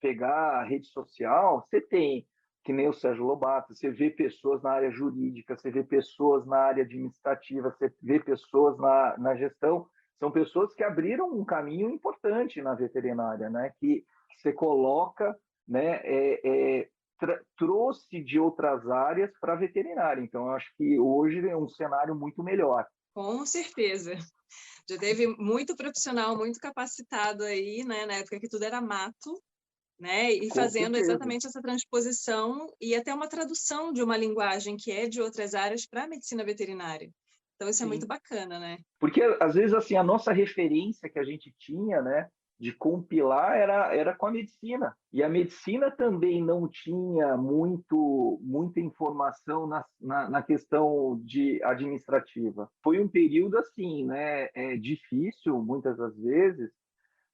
[SPEAKER 2] pegar a rede social, você tem, que nem o Sérgio Lobato, você vê pessoas na área jurídica, você vê pessoas na área administrativa, você vê pessoas na gestão, são pessoas que abriram um caminho importante na veterinária, né? Que você coloca, né? Trouxe de outras áreas para a veterinária. Então, eu acho que hoje é um cenário muito melhor.
[SPEAKER 3] Com certeza. Já teve muito profissional, muito capacitado aí, né, na época que tudo era mato, né, e
[SPEAKER 2] Com
[SPEAKER 3] fazendo
[SPEAKER 2] certeza.
[SPEAKER 3] exatamente essa transposição e até uma tradução de uma linguagem que é de outras áreas para a medicina veterinária. Então, isso é muito bacana, né?
[SPEAKER 2] Porque, às vezes, assim, a nossa referência que a gente tinha, né, de compilar era com a medicina. E a medicina também não tinha muita informação na questão de administrativa. Foi um período, assim, né, difícil, muitas das vezes,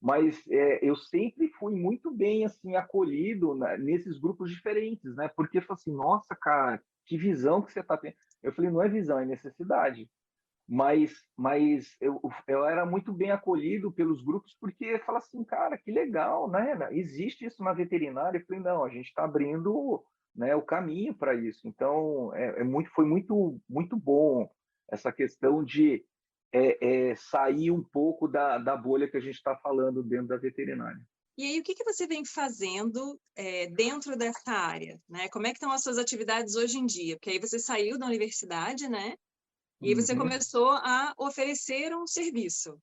[SPEAKER 2] mas eu sempre fui muito bem, assim, acolhido, né, nesses grupos diferentes, né? Porque, assim, nossa, cara, que visão que você está tendo. Eu falei, não é visão, é necessidade. Mas eu era muito bem acolhido pelos grupos porque fala assim, cara, que legal, né? Existe isso na veterinária? Eu falei, não, a gente está abrindo, né, o caminho para isso. Então, foi muito bom essa questão de sair um pouco da bolha que a gente está falando dentro da veterinária.
[SPEAKER 3] E aí, o que você vem fazendo dentro dessa área, né? Como é que estão as suas atividades hoje em dia? Porque aí você saiu da universidade, né? E aí você começou a oferecer um serviço.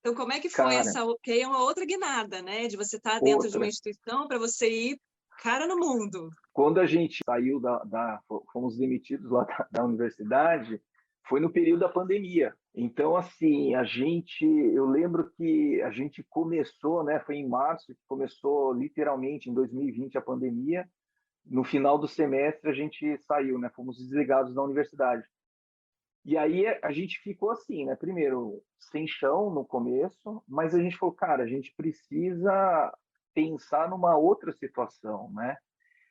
[SPEAKER 3] Então, como é que foi
[SPEAKER 2] Cara,
[SPEAKER 3] essa, que aí é uma outra guinada, né? De você estar dentro de uma
[SPEAKER 2] outra.
[SPEAKER 3] instituição para você ir cara no mundo.
[SPEAKER 2] Quando a gente saiu fomos demitidos lá da universidade, foi no período da pandemia. Então, assim, eu lembro que a gente começou, né? Foi em março que começou literalmente em 2020 a pandemia. No final do semestre a gente saiu, né? Fomos desligados da universidade. E aí a gente ficou assim, né? Primeiro, sem chão no começo, mas a gente falou, cara, a gente precisa pensar numa outra situação, né?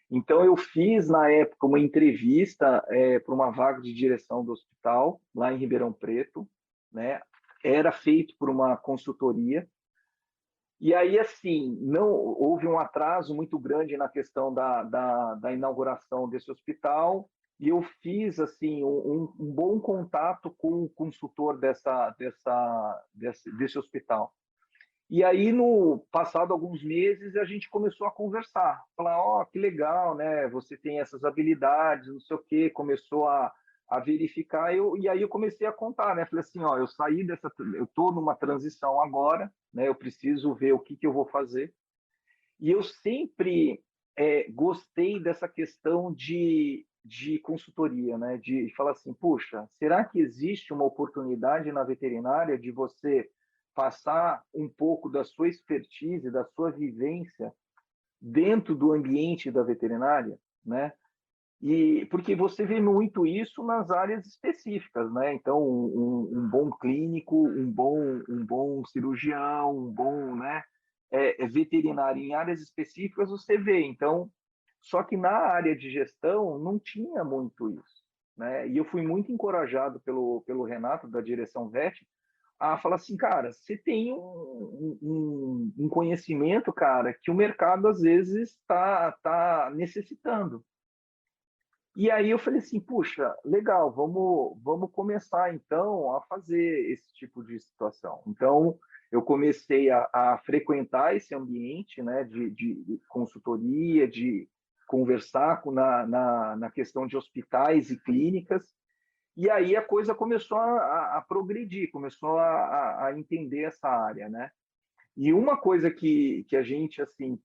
[SPEAKER 2] Então eu fiz na época uma entrevista para uma vaga de direção do hospital lá em Ribeirão Preto, né? Era feito por uma consultoria. E aí, assim, não houve um atraso muito grande na questão da inauguração desse hospital, e eu fiz assim um bom contato com o consultor desse hospital. E aí, no passado alguns meses, a gente começou a conversar, falar, ó, que legal, né? Você tem essas habilidades, não sei o quê, começou a verificar, e aí eu comecei a contar, né? Falei assim, ó, eu estou numa transição agora, né? Eu preciso ver o que eu vou fazer. E eu sempre gostei dessa questão de consultoria, né? De falar assim, puxa, será que existe uma oportunidade na veterinária de você passar um pouco da sua expertise, da sua vivência dentro do ambiente da veterinária, né? E porque você vê muito isso nas áreas específicas, né? Então, um bom clínico, um bom cirurgião, um bom, né, veterinário em áreas específicas você vê. Então, só que na área de gestão não tinha muito isso, né? E eu fui muito encorajado pelo Renato da direção VET a falar assim, cara, você tem um conhecimento, cara, que o mercado às vezes está necessitando. E aí eu falei assim, puxa, legal, vamos começar então a fazer esse tipo de situação. Então eu comecei a frequentar esse ambiente, né, de consultoria, de conversar na questão de hospitais e clínicas, e aí a coisa começou a progredir, começou a entender essa área, né? E uma coisa que a gente assim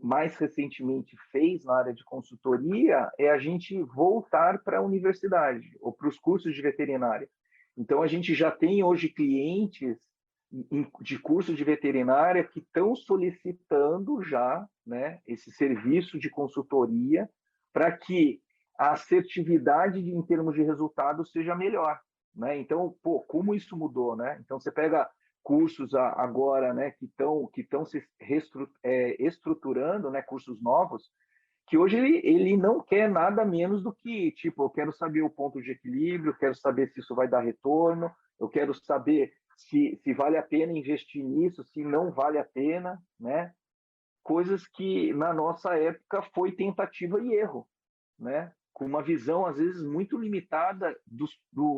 [SPEAKER 2] mais recentemente fez na área de consultoria é a gente voltar para a universidade ou para os cursos de veterinária. Então, a gente já tem hoje clientes de curso de veterinária que estão solicitando já, né, esse serviço de consultoria para que a assertividade em termos de resultado seja melhor, né? Então, pô, como isso mudou, né? Então, você pega cursos agora, né, que estão se estruturando, né, cursos novos, que hoje ele não quer nada menos do que, tipo, eu quero saber o ponto de equilíbrio, eu quero saber se isso vai dar retorno, eu quero saber se vale a pena investir nisso, se não vale a pena, né? Coisas que na nossa época foi tentativa e erro, né? Com uma visão às vezes muito limitada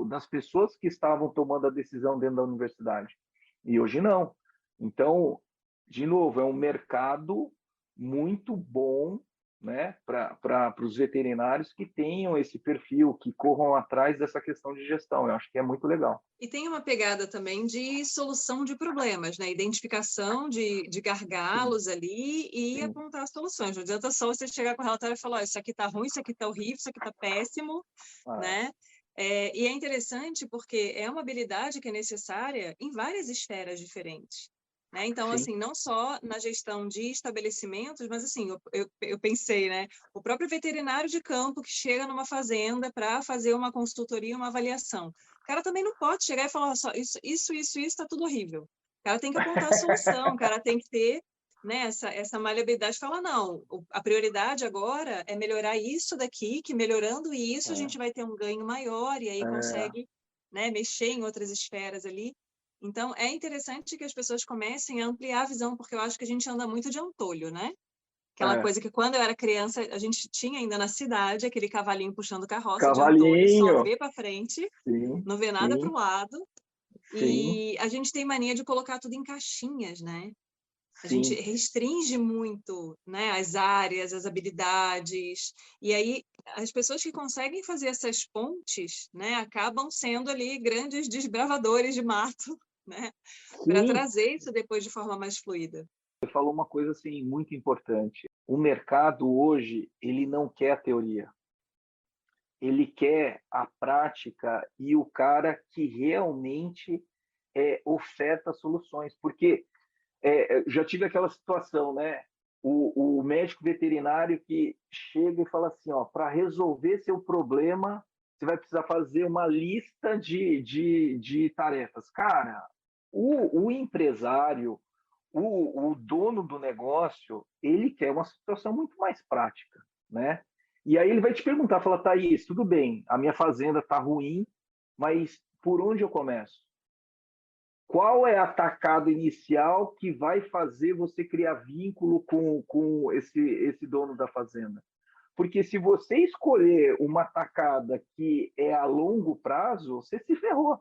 [SPEAKER 2] das pessoas que estavam tomando a decisão dentro da universidade. E hoje não. Então, de novo, é um mercado muito bom, né, para os veterinários que tenham esse perfil, que corram atrás dessa questão de gestão. Eu acho que é muito legal.
[SPEAKER 3] E tem uma pegada também de solução de problemas, né? Identificação de
[SPEAKER 2] Sim,
[SPEAKER 3] gargalos ali e
[SPEAKER 2] sim.
[SPEAKER 3] apontar soluções. Não adianta só você chegar com o relatório e falar, oh, isso aqui está ruim, isso aqui está horrível, isso aqui está péssimo,
[SPEAKER 2] Ah,
[SPEAKER 3] né? E é interessante porque é uma habilidade que é necessária em várias esferas diferentes. Né? Então,
[SPEAKER 2] sim,
[SPEAKER 3] assim, não só na gestão de estabelecimentos, mas assim, eu pensei, né? O próprio veterinário de campo que chega numa fazenda para fazer uma consultoria, uma avaliação. O cara também não pode chegar e falar só isso está tudo horrível. O cara tem que apontar a solução, o cara tem que ter, né, essa maleabilidade de falar, não, a prioridade agora é melhorar isso daqui, que melhorando isso a gente vai ter um ganho maior e aí
[SPEAKER 2] é,
[SPEAKER 3] consegue, né, mexer em outras esferas ali. Então, é interessante que as pessoas comecem a ampliar a visão, porque eu acho que a gente anda muito de antolho, né? Aquela
[SPEAKER 2] é.
[SPEAKER 3] coisa que quando eu era criança, a gente tinha ainda na cidade, aquele cavalinho puxando carroça de antolho, só
[SPEAKER 2] Cavalinho,
[SPEAKER 3] vê para frente,
[SPEAKER 2] sim,
[SPEAKER 3] não vê nada para o
[SPEAKER 2] sim,
[SPEAKER 3] lado.
[SPEAKER 2] sim,
[SPEAKER 3] E a gente tem mania de colocar tudo em caixinhas, né? A gente
[SPEAKER 2] sim.
[SPEAKER 3] restringe muito, né, as áreas, as habilidades. E aí as pessoas que conseguem fazer essas pontes, né, acabam sendo ali grandes desbravadores de mato né? Para
[SPEAKER 2] Sim,
[SPEAKER 3] trazer isso depois de forma mais fluida.
[SPEAKER 2] você falou uma coisa assim muito importante. O mercado hoje, ele não quer a teoria. Ele quer a prática e o cara que realmente oferta soluções. Porque já tive aquela situação, né? O médico veterinário que chega e fala assim, ó, para resolver seu problema, você vai precisar fazer uma lista de tarefas. Cara, o empresário, o dono do negócio, ele quer uma situação muito mais prática, né? E aí ele vai te perguntar, fala, Thaís, tudo bem, a minha fazenda está ruim, mas por onde eu começo? Qual é a tacada inicial que vai fazer você criar vínculo com esse dono da fazenda? Porque se você escolher uma tacada que é a longo prazo, você se ferrou,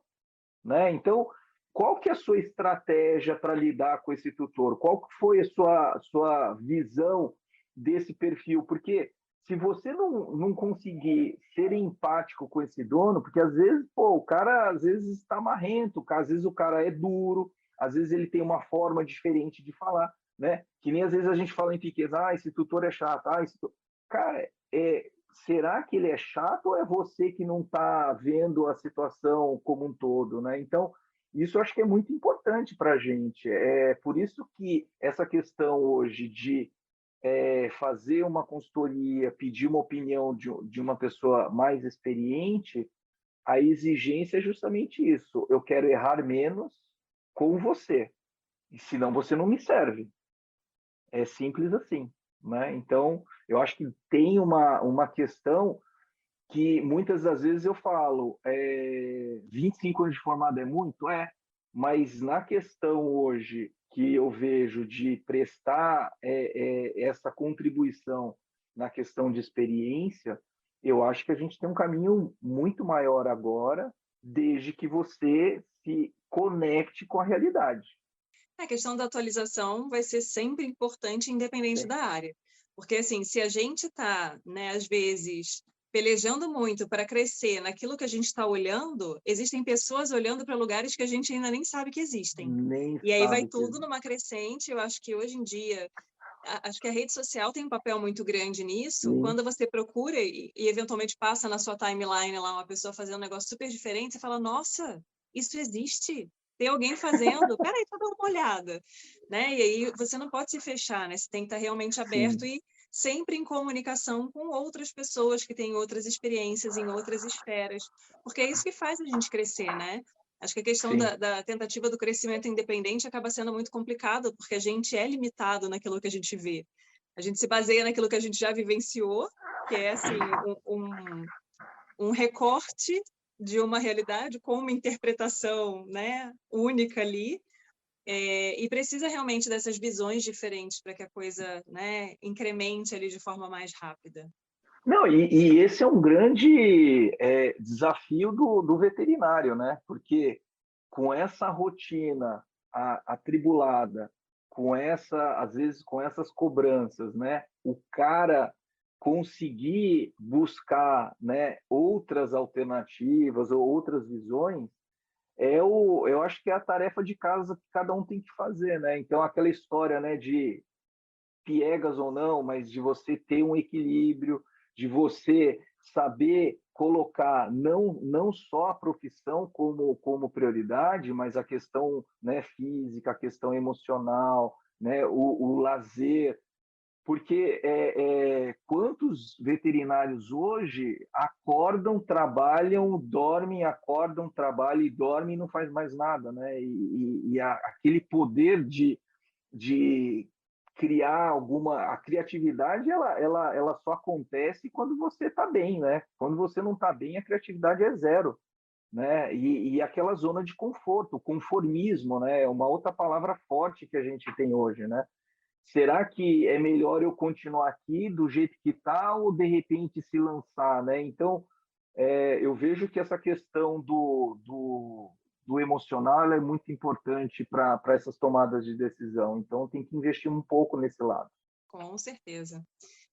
[SPEAKER 2] né? Então, qual que é a sua estratégia para lidar com esse tutor? Qual que foi a sua visão desse perfil? Porque se você não conseguir ser empático com esse dono, porque às vezes, pô, o cara às vezes está marrento, às vezes o cara é duro, às vezes ele tem uma forma diferente de falar, né? Que nem às vezes a gente fala em pequenos, esse tutor é chato, cara, será que ele é chato ou é você que não está vendo a situação como um todo, né? Então, isso eu acho que é muito importante para a gente. É por isso que essa questão hoje de fazer uma consultoria, pedir uma opinião de uma pessoa mais experiente, a exigência é justamente isso. Eu quero errar menos com você, e senão você não me serve. É simples assim, né? Então, eu acho que tem uma questão que muitas das vezes eu falo, 25 anos de formado é muito? Mas na questão hoje que eu vejo de prestar essa contribuição na questão de experiência, eu acho que a gente tem um caminho muito maior agora, desde que você se conecte com a realidade.
[SPEAKER 3] A questão da atualização vai ser sempre importante, independente
[SPEAKER 2] Sim.
[SPEAKER 3] da área. Porque, assim, se a gente está, né, às vezes, pelejando muito para crescer naquilo que a gente está olhando, existem pessoas olhando para lugares que a gente ainda nem sabe que existem.
[SPEAKER 2] Nem
[SPEAKER 3] E aí vai
[SPEAKER 2] sabe que
[SPEAKER 3] tudo
[SPEAKER 2] existe.
[SPEAKER 3] numa crescente. Eu acho que hoje em dia, acho que a rede social tem um papel muito grande nisso.
[SPEAKER 2] Sim,
[SPEAKER 3] Quando você procura e eventualmente passa na sua timeline lá uma pessoa fazendo um negócio super diferente, você fala, nossa, isso existe. Tem alguém fazendo, peraí, deixa eu dar uma olhada, né? E aí você não pode se fechar, né? Você tem que estar realmente aberto
[SPEAKER 2] sim,
[SPEAKER 3] e sempre em comunicação com outras pessoas que têm outras experiências em outras esferas, porque é isso que faz a gente crescer, né? Acho que a questão
[SPEAKER 2] sim,
[SPEAKER 3] da tentativa do crescimento independente acaba sendo muito complicado, porque a gente é limitado naquilo que a gente vê. A gente se baseia naquilo que a gente já vivenciou, que é assim um recorte de uma realidade com uma interpretação, né, única ali, e precisa realmente dessas visões diferentes para que a coisa, né, incremente ali de forma mais rápida.
[SPEAKER 2] Não, e esse é um grande desafio do veterinário, né? Porque com essa rotina atribulada, às vezes com essas cobranças, né? O cara conseguir buscar, né, outras alternativas ou outras visões, eu acho que é a tarefa de casa que cada um tem que fazer, né? Então, aquela história, né, de piegas ou não, mas de você ter um equilíbrio, de você saber colocar não só a profissão como prioridade, mas a questão, né, física, a questão emocional, né, o lazer, porque quantos veterinários hoje acordam, trabalham, dormem, acordam, trabalham e dormem e não faz mais nada, né? Aquele poder de criar a criatividade ela só acontece quando você está bem, né? Quando você não está bem, a criatividade é zero, né? E aquela zona de conforto, o conformismo, né? É uma outra palavra forte que a gente tem hoje, né? Será que é melhor eu continuar aqui do jeito que está ou de repente se lançar, né? Então, eu vejo que essa questão do emocional é muito importante para essas tomadas de decisão. Então, tem que investir um pouco nesse lado.
[SPEAKER 3] Com certeza.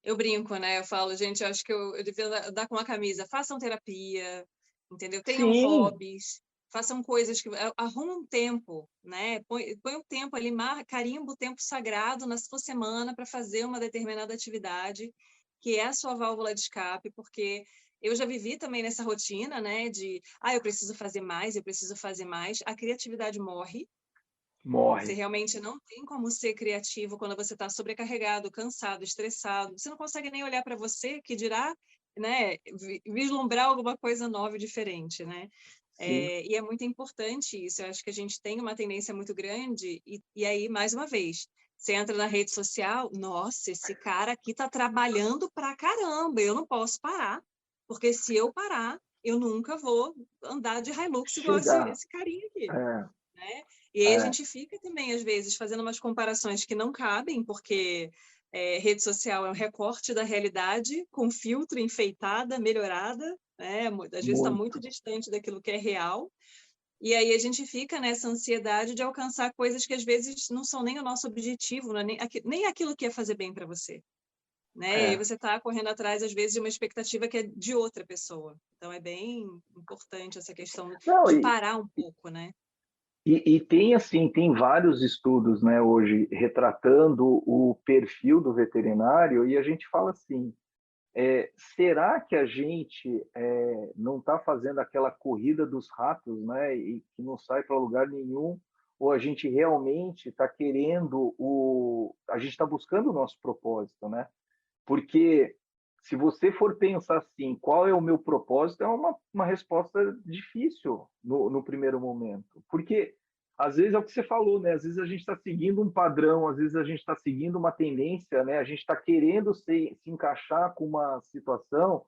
[SPEAKER 3] Eu brinco, né? Eu falo, gente, eu acho que eu devia dar com uma camisa, façam terapia, entendeu? Tenham
[SPEAKER 2] Sim,
[SPEAKER 3] hobbies, façam coisas que arruma um tempo, né? Põe um tempo ali, carimba o tempo sagrado na sua semana para fazer uma determinada atividade que é a sua válvula de escape, porque eu já vivi também nessa rotina, né? De eu preciso fazer mais, eu preciso fazer mais. A criatividade morre. Você
[SPEAKER 2] Morre.
[SPEAKER 3] realmente não tem como ser criativo quando você está sobrecarregado, cansado, estressado. Você não consegue nem olhar para você, que dirá, né, vislumbrar alguma coisa nova e diferente, né?
[SPEAKER 2] Sim.
[SPEAKER 3] E é muito importante isso. Eu acho que a gente tem uma tendência muito grande. E aí, mais uma vez, você entra na rede social, nossa, esse cara aqui está trabalhando pra caramba, eu não posso parar, porque se eu parar, eu nunca vou andar de Hilux igual
[SPEAKER 2] Chegar.
[SPEAKER 3] esse carinha aqui,
[SPEAKER 2] É,
[SPEAKER 3] né? E aí a
[SPEAKER 2] é,
[SPEAKER 3] gente fica também, às vezes, fazendo umas comparações que não cabem, porque rede social é um recorte da realidade, com filtro, enfeitada, melhorada, né? Às vezes está muito
[SPEAKER 2] muito.
[SPEAKER 3] distante daquilo que é real. E aí a gente fica nessa ansiedade de alcançar coisas que às vezes não são nem o nosso objetivo, não é nem aquilo que é fazer bem para você. Né? E aí
[SPEAKER 2] É.
[SPEAKER 3] você está correndo atrás, às vezes, de uma expectativa que é de outra pessoa. Então é bem importante essa questão
[SPEAKER 2] Não,
[SPEAKER 3] de parar um pouco, né?
[SPEAKER 2] e tem assim, tem vários estudos, né, hoje retratando o perfil do veterinário e a gente fala assim, será que a gente não está fazendo aquela corrida dos ratos, né, e que não sai para lugar nenhum, ou a gente realmente está querendo a gente está buscando o nosso propósito, né? Porque se você for pensar assim, qual é o meu propósito, é uma resposta difícil no primeiro momento. Porque, às vezes, é o que você falou, né? Às vezes a gente está seguindo um padrão, às vezes a gente está seguindo uma tendência, né? A gente está querendo se encaixar com uma situação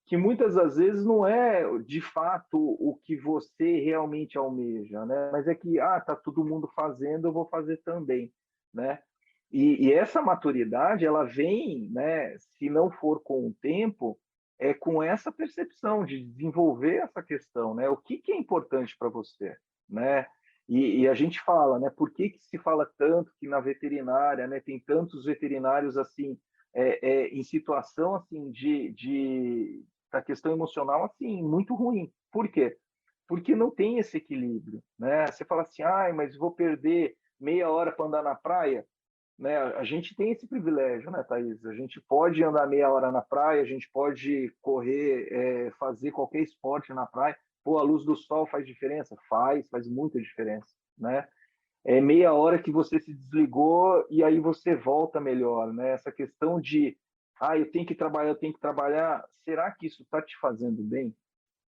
[SPEAKER 2] que muitas das vezes não é, de fato, o que você realmente almeja, né? Mas é que, tá todo mundo fazendo, eu vou fazer também, né? E essa maturidade, ela vem, né, se não for com o tempo, é com essa percepção de desenvolver essa questão, né? O que é importante para você, né? E a gente fala, né? Por que se fala tanto que na veterinária, né, tem tantos veterinários assim, em situação assim da questão emocional assim muito ruim. Por quê? Porque não tem esse equilíbrio, né? Você fala assim, mas vou perder meia hora para andar na praia, né? A gente tem esse privilégio, né, Thaís? A gente pode andar meia hora na praia, a gente pode correr, fazer qualquer esporte na praia. Pô, a luz do sol faz diferença? Faz muita diferença, né? É meia hora que você se desligou e aí você volta melhor, né? Essa questão de, eu tenho que trabalhar, será que isso está te fazendo bem?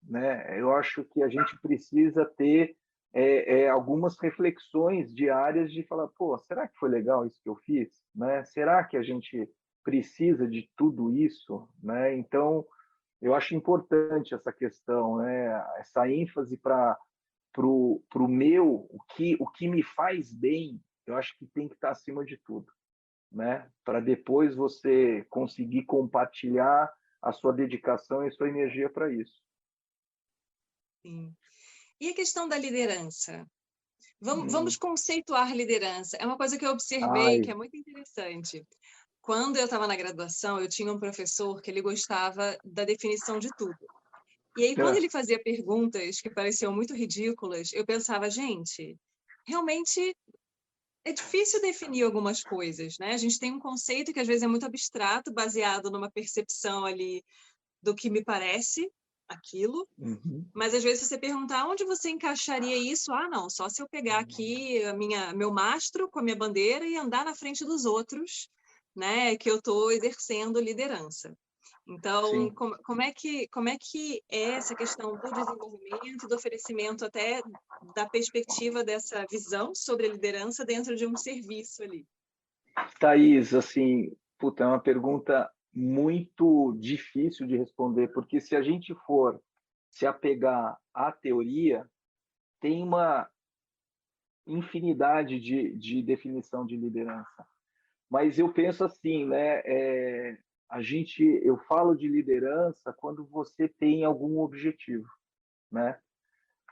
[SPEAKER 2] Né? Eu acho que a gente precisa ter algumas reflexões diárias de falar, pô, será que foi legal isso que eu fiz? Né? Será que a gente precisa de tudo isso? Né? Então, eu acho importante essa questão, né? Essa ênfase para pro meu, o que me faz bem, eu acho que tem que estar acima de tudo, né? Para depois você conseguir compartilhar a sua dedicação e a sua energia para isso.
[SPEAKER 3] Sim. E a questão da liderança? Vamos
[SPEAKER 2] Hum.
[SPEAKER 3] conceituar liderança. É uma coisa que eu observei que
[SPEAKER 2] Ai,
[SPEAKER 3] é muito interessante. Quando eu estava na graduação, eu tinha um professor que ele gostava da definição de tudo. E aí, quando
[SPEAKER 2] é,
[SPEAKER 3] ele fazia perguntas que pareciam muito ridículas, eu pensava, gente, realmente é difícil definir algumas coisas, né? A gente tem um conceito que às vezes é muito abstrato, baseado numa percepção ali do que me parece aquilo,
[SPEAKER 2] uhum,
[SPEAKER 3] mas às vezes você perguntar onde você encaixaria isso, não, só se eu pegar aqui meu mastro com a minha bandeira e andar na frente dos outros, né, que eu estou exercendo liderança. Então,
[SPEAKER 2] sim.
[SPEAKER 3] como é que é essa questão do desenvolvimento, do oferecimento até da perspectiva dessa visão sobre a liderança dentro de um serviço ali?
[SPEAKER 2] Thaís, assim, puta, é uma pergunta muito difícil de responder, porque se a gente for se apegar à teoria, tem uma infinidade de definição de liderança. Mas eu penso assim, né? Eu falo de liderança quando você tem algum objetivo, né?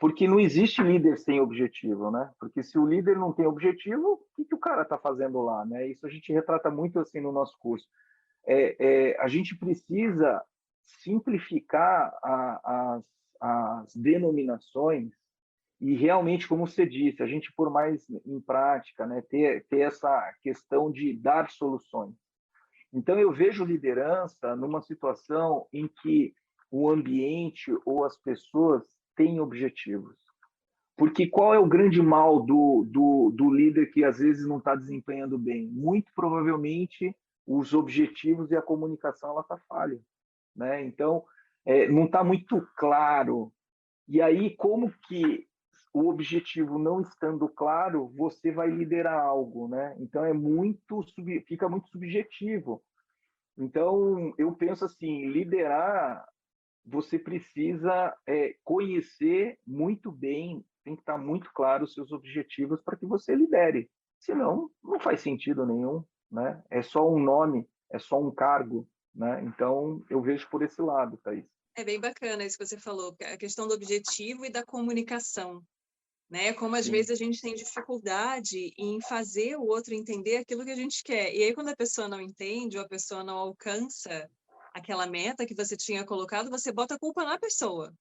[SPEAKER 2] Porque não existe líder sem objetivo, né? Porque se o líder não tem objetivo, o que o cara está fazendo lá, né? Isso a gente retrata muito assim no nosso curso. A gente precisa simplificar as denominações E realmente, como você disse, a gente pôr mais em prática, né? Ter essa questão de dar soluções. Então, eu vejo liderança numa situação em que o ambiente ou as pessoas têm objetivos. Porque qual é o grande mal do líder que às vezes não está desempenhando bem? Muito provavelmente os objetivos e a comunicação ela está falha, né? Então, não está muito claro. E aí, como que o objetivo não estando claro, você vai liderar algo, né? Então fica muito subjetivo. Então, eu penso assim, liderar, você precisa conhecer muito bem, tem que estar muito claro os seus objetivos para que você lidere. Senão, não faz sentido nenhum, né? É só um nome, é só um cargo, né? Então, eu vejo por esse lado, Thaís.
[SPEAKER 3] É bem bacana isso que você falou, a questão do objetivo e da comunicação, né? Como às
[SPEAKER 2] Sim.
[SPEAKER 3] vezes a gente tem dificuldade em fazer o outro entender aquilo que a gente quer. E aí, quando a pessoa não entende ou a pessoa não alcança aquela meta que você tinha colocado, você bota a culpa na pessoa.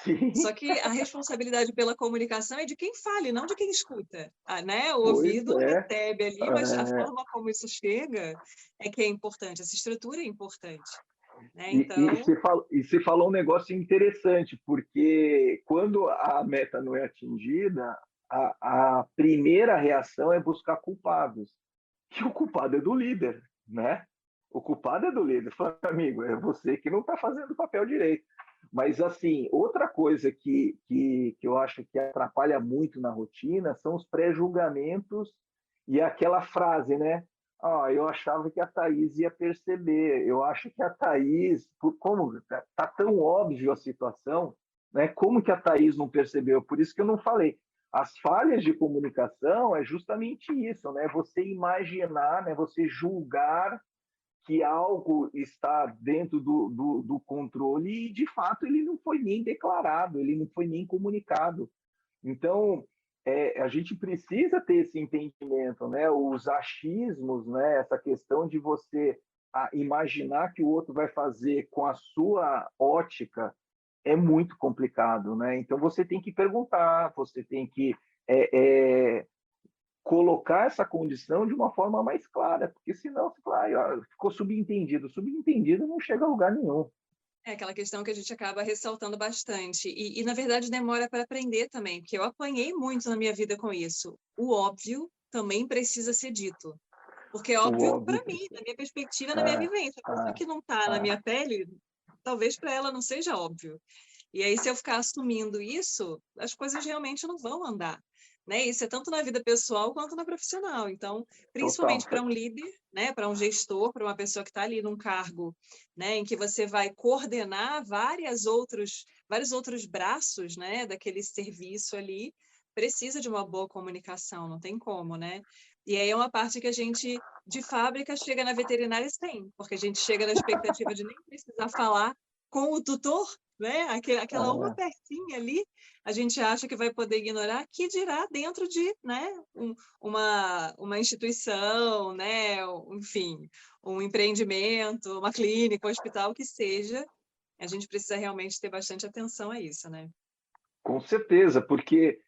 [SPEAKER 2] Sim,
[SPEAKER 3] Só que a responsabilidade pela comunicação é de quem fala e não de quem escuta, né? O
[SPEAKER 2] pois
[SPEAKER 3] ouvido
[SPEAKER 2] é.
[SPEAKER 3] recebe ali, mas a forma como isso chega é que é importante, essa estrutura é importante, né? Então,
[SPEAKER 2] Você falou um negócio interessante, porque quando a meta não é atingida, a primeira reação é buscar culpados. E o culpado é do líder, né? O culpado é do líder. Fala, amigo, é você que não está fazendo o papel direito. Mas, assim, outra coisa que eu acho que atrapalha muito na rotina são os pré-julgamentos e aquela frase, né? Ah, eu achava que a Thaís ia perceber. Eu acho que a Thaís, como está tão óbvio a situação, né? Como que a Thaís não percebeu? Por isso que eu não falei. As falhas de comunicação é justamente isso, né? Você imaginar, né? Você julgar que algo está dentro do controle e, de fato, ele não foi nem declarado, ele não foi nem comunicado. Então, a gente precisa ter esse entendimento, né? Os achismos, né? Essa questão de você imaginar que o outro vai fazer com a sua ótica é muito complicado, né? Então, você tem que perguntar, você tem que colocar essa condição de uma forma mais clara, porque senão você fala, ah, ficou subentendido. Subentendido não chega a lugar nenhum.
[SPEAKER 3] é aquela questão que a gente acaba ressaltando bastante. E na verdade, demora para aprender também, porque eu apanhei muito na minha vida com isso. O óbvio também precisa ser dito. Porque é
[SPEAKER 2] O
[SPEAKER 3] óbvio para
[SPEAKER 2] óbvio.
[SPEAKER 3] mim, na minha perspectiva, na minha
[SPEAKER 2] Ah,
[SPEAKER 3] vivência. A pessoa
[SPEAKER 2] ah,
[SPEAKER 3] que não está na
[SPEAKER 2] ah,
[SPEAKER 3] minha pele, talvez para ela não seja óbvio. E aí, se eu ficar assumindo isso, as coisas realmente não vão andar. Né? Isso é tanto na vida pessoal quanto na profissional. Então,
[SPEAKER 2] total.
[SPEAKER 3] principalmente para um líder, né? Para um gestor, para uma pessoa que está ali num cargo, né? Em que você vai coordenar vários outros braços, né? Daquele serviço ali, precisa de uma boa comunicação, não tem como, né? E aí é uma parte que a gente, de fábrica, chega na veterinária sem, porque a gente chega na expectativa de nem precisar falar com o tutor, né? Aquela uma
[SPEAKER 2] Ah,
[SPEAKER 3] pecinha ali, a gente acha que vai poder ignorar, que dirá dentro de, né, uma instituição, né, enfim, um empreendimento, uma clínica, um hospital, que seja. A gente precisa realmente ter bastante atenção a isso, né?
[SPEAKER 2] com certeza, porque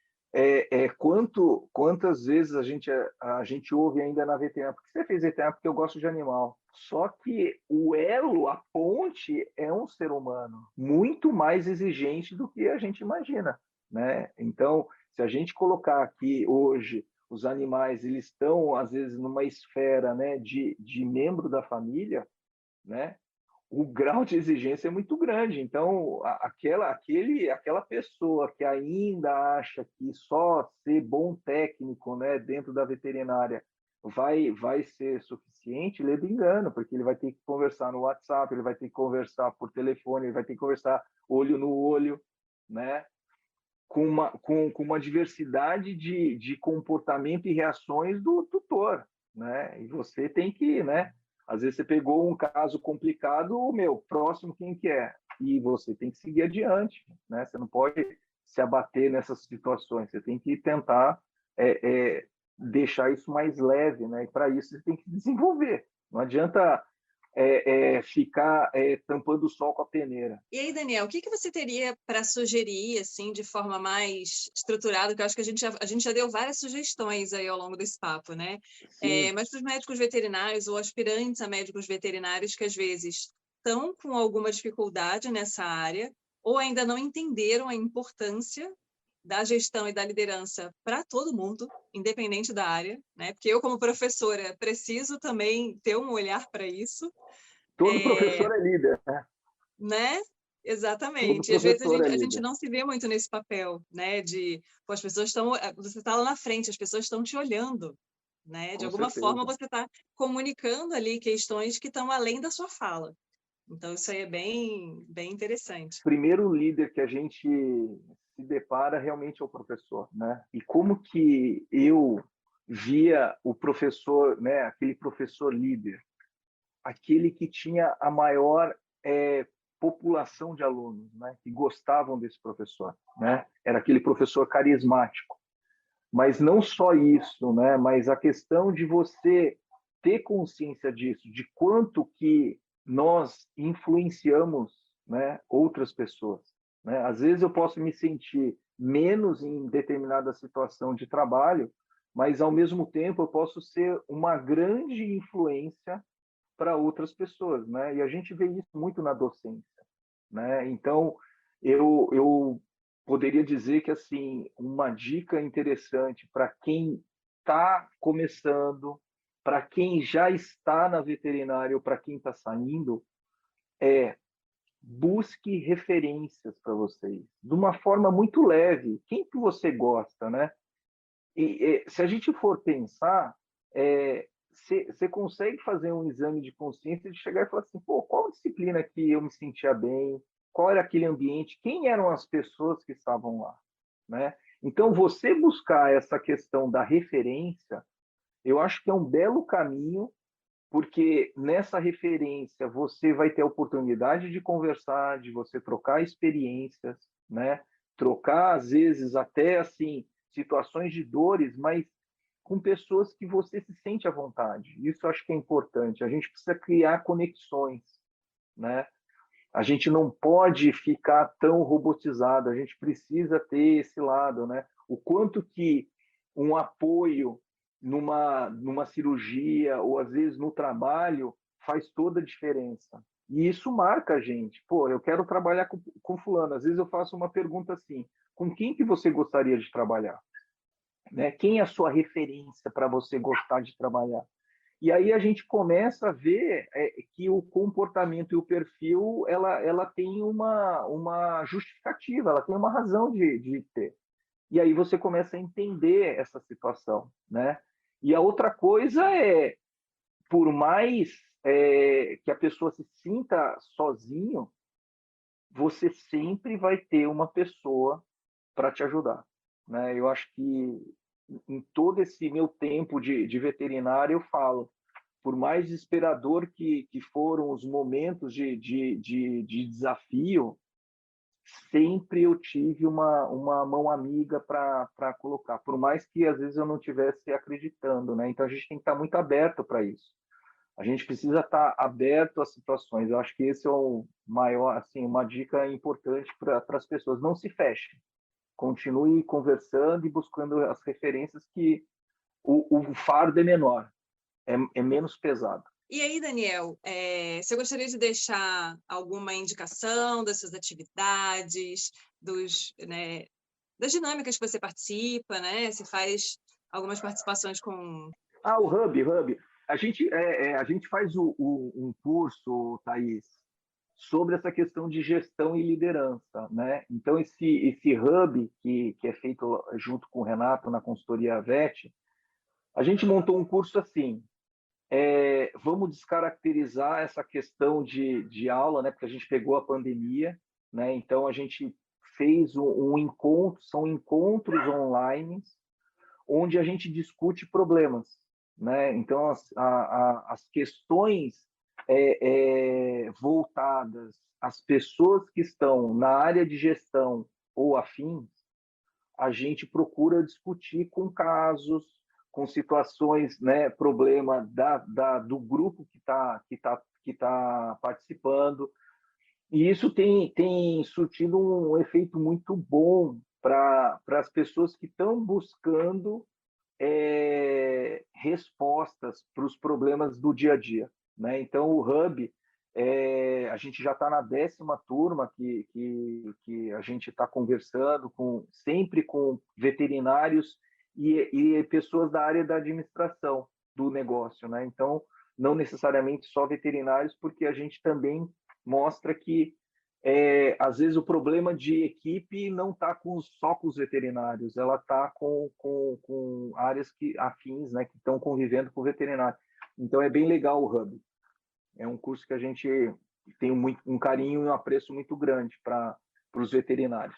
[SPEAKER 2] quantas vezes a gente ouve ainda na veterinária, porque você fez veterinária porque eu gosto de animal. Só que o elo, a ponte, é um ser humano muito mais exigente do que a gente imagina, né? Então, se a gente colocar aqui hoje os animais, eles estão às vezes numa esfera, né, de membro da família, né? O grau de exigência é muito grande. Então, aquela pessoa que ainda acha que só ser bom técnico, né, dentro da veterinária vai ser suficiente, lê do engano, porque ele vai ter que conversar no WhatsApp, ele vai ter que conversar por telefone, ele vai ter que conversar olho no olho, né, com uma diversidade de comportamento e reações do tutor, né? E você tem que, né? Às vezes você pegou um caso complicado, o meu próximo quem que é? E você tem que seguir adiante, né? Você não pode se abater nessas situações. Você tem que tentar deixar isso mais leve, né? E para isso você tem que desenvolver. Não adianta ficar tampando o sol com a peneira.
[SPEAKER 3] E aí, Daniel, o que você teria para sugerir, assim, de forma mais estruturada? Que eu acho que a gente já deu várias sugestões aí ao longo desse papo, né?
[SPEAKER 2] Sim,
[SPEAKER 3] Mas para os médicos veterinários ou aspirantes a médicos veterinários que às vezes estão com alguma dificuldade nessa área ou ainda não entenderam a importância da gestão e da liderança para todo mundo, independente da área, né? Porque eu, como professora, preciso também ter um olhar para isso.
[SPEAKER 2] todo
[SPEAKER 3] É,
[SPEAKER 2] professor é líder, né?
[SPEAKER 3] né?
[SPEAKER 2] Todo
[SPEAKER 3] Exatamente. E às vezes a
[SPEAKER 2] professor
[SPEAKER 3] gente,
[SPEAKER 2] é
[SPEAKER 3] a gente
[SPEAKER 2] líder,
[SPEAKER 3] não se vê muito nesse papel, né? Pô, as pessoas estão, você está lá na frente, as pessoas estão te olhando, né? De
[SPEAKER 2] com
[SPEAKER 3] alguma forma
[SPEAKER 2] certeza.
[SPEAKER 3] você está comunicando ali questões que estão além da sua fala. Então isso aí é bem, bem interessante.
[SPEAKER 2] Primeiro líder que a gente se depara realmente é o professor, né? E como que eu via o professor, né? Aquele professor líder, aquele que tinha a maior população de alunos, né? Que gostavam desse professor, né? Era aquele professor carismático. Mas não só isso, né? Mas a questão de você ter consciência disso, de quanto que nós influenciamos, né, outras pessoas, né? Às vezes eu posso me sentir menos em determinada situação de trabalho, mas ao mesmo tempo eu posso ser uma grande influência para outras pessoas, né? E a gente vê isso muito na docência, né? Então, eu poderia dizer que assim, uma dica interessante para quem está começando, para quem já está na veterinária ou para quem está saindo, é busque referências para vocês, de uma forma muito leve. Quem que você gosta, né? Se a gente for pensar, você consegue fazer um exame de consciência de chegar e falar assim, pô, qual disciplina que eu me sentia bem, qual era aquele ambiente, quem eram as pessoas que estavam lá, né? Então, você buscar essa questão da referência, eu acho que é um belo caminho, porque nessa referência você vai ter a oportunidade de conversar, de você trocar experiências, né? Trocar às vezes até assim situações de dores, mas com pessoas que você se sente à vontade. Isso eu acho que é importante. A gente precisa criar conexões, né? A gente não pode ficar tão robotizado, a gente precisa ter esse lado, né? O quanto que um apoio numa cirurgia ou às vezes no trabalho faz toda a diferença. E isso marca a gente. Pô, eu quero trabalhar com fulano. Às vezes eu faço uma pergunta assim: com quem que você gostaria de trabalhar? Né? Quem é a sua referência para você gostar de trabalhar? E aí a gente começa a ver que o comportamento e o perfil ela tem uma justificativa, ela tem uma razão de ter. E aí você começa a entender essa situação, né? E a outra coisa é, por mais que a pessoa se sinta sozinho, você sempre vai ter uma pessoa para te ajudar, né? Eu acho que em todo esse meu tempo de veterinário eu falo, por mais desesperador que foram os momentos de desafio, sempre eu tive uma mão amiga para colocar, por mais que às vezes eu não estivesse acreditando, né? Então a gente tem que estar muito aberto para isso. A gente precisa estar aberto às situações. Eu acho que esse é o maior, assim, uma dica importante para as pessoas. Não se fechem. Continue conversando e buscando as referências que o fardo é menor, é menos pesado.
[SPEAKER 3] E aí, Daniel, você gostaria de deixar alguma indicação das suas atividades, né, das dinâmicas que você participa, né? Se faz algumas participações com...
[SPEAKER 2] Ah, o Hub. A gente faz um curso, Thaís, sobre essa questão de gestão e liderança, né? Então, esse Hub, que é feito junto com o Renato na consultoria VET, a gente montou um curso assim, vamos descaracterizar essa questão de aula, né? Porque a gente pegou a pandemia, né? Então, a gente fez um encontro, são encontros online, onde a gente discute problemas, né? Então as questões voltadas às pessoas que estão na área de gestão ou afins, a gente procura discutir com casos, com situações, né, problema do grupo que tá participando. E isso tem surtido um efeito muito bom para as pessoas que estão buscando respostas para os problemas do dia a dia, né? Então, o Hub, a gente já está na 10ª turma que a gente está conversando sempre com veterinários e pessoas da área da administração do negócio, né? Então, não necessariamente só veterinários, porque a gente também mostra que às vezes o problema de equipe não está só com os veterinários, ela está com áreas afins, né, que estão convivendo com o veterinário. Então é bem legal o Hub. É um curso que a gente tem um carinho e um apreço muito grande para os veterinários.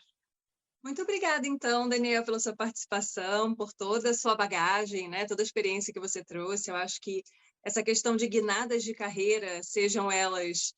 [SPEAKER 3] Muito obrigada, então, Daniel, pela sua participação, por toda a sua bagagem, né, toda a experiência que você trouxe. Eu acho que essa questão de guinadas de carreira, sejam elas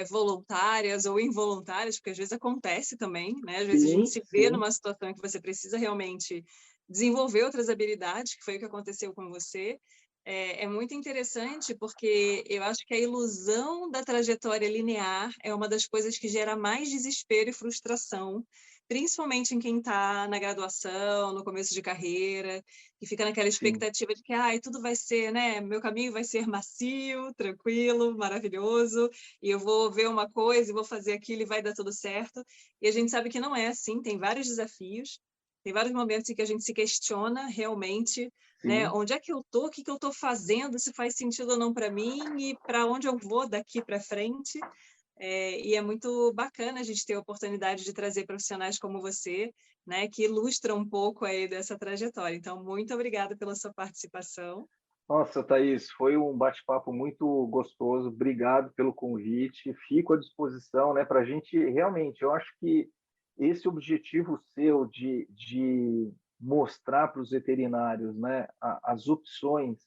[SPEAKER 3] voluntárias ou involuntárias, porque às vezes acontece também, né? Às vezes a gente se vê numa situação em que você precisa realmente desenvolver outras habilidades, que foi o que aconteceu com você. É muito interessante porque eu acho que a ilusão da trajetória linear é uma das coisas que gera mais desespero e frustração, principalmente em quem está na graduação, no começo de carreira, que fica naquela expectativa de que tudo vai ser, né? Meu caminho vai ser macio, tranquilo, maravilhoso, e eu vou ver uma coisa e vou fazer aquilo e vai dar tudo certo. E a gente sabe que não é assim, tem vários desafios, tem vários momentos em que a gente se questiona realmente, né? Onde é que eu tô? O que eu estou fazendo? Se faz sentido ou não para mim e para onde eu vou daqui para frente? E é muito bacana a gente ter a oportunidade de trazer profissionais como você, né, que ilustram um pouco aí dessa trajetória. Então, muito obrigada pela sua participação.
[SPEAKER 2] Nossa, Thaís, foi um bate-papo muito gostoso. Obrigado pelo convite. Fico à disposição, né, para a gente realmente. Eu acho que esse objetivo seu de mostrar para os veterinários, né, as opções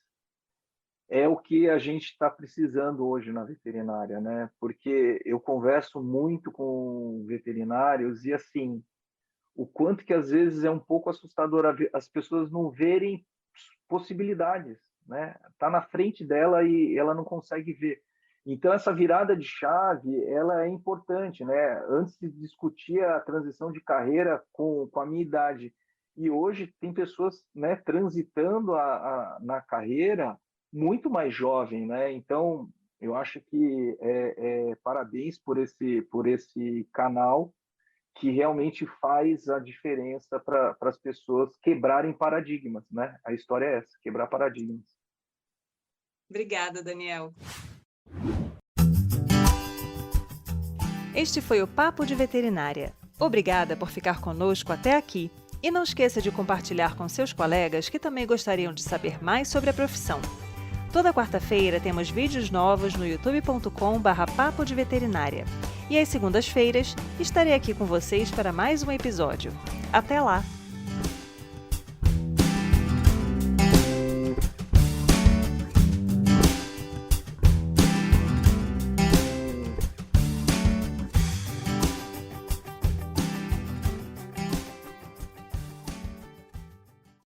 [SPEAKER 2] é o que a gente está precisando hoje na veterinária, né? Porque eu converso muito com veterinários e, assim, o quanto que às vezes é um pouco assustador as pessoas não verem possibilidades, né? Tá na frente dela e ela não consegue ver. Então, essa virada de chave, ela é importante, né? Antes de discutir a transição de carreira com a minha idade, e hoje tem pessoas, né, transitando na carreira muito mais jovem, né? Então, eu acho que parabéns por esse canal que realmente faz a diferença para as pessoas quebrarem paradigmas, né? A história é essa, quebrar paradigmas.
[SPEAKER 3] Obrigada, Daniel.
[SPEAKER 1] Este foi o Papo de Veterinária. Obrigada por ficar conosco até aqui. E não esqueça de compartilhar com seus colegas que também gostariam de saber mais sobre a profissão. Toda quarta-feira temos vídeos novos no youtube.com/papo de veterinária. E às segundas-feiras estarei aqui com vocês para mais um episódio. Até lá!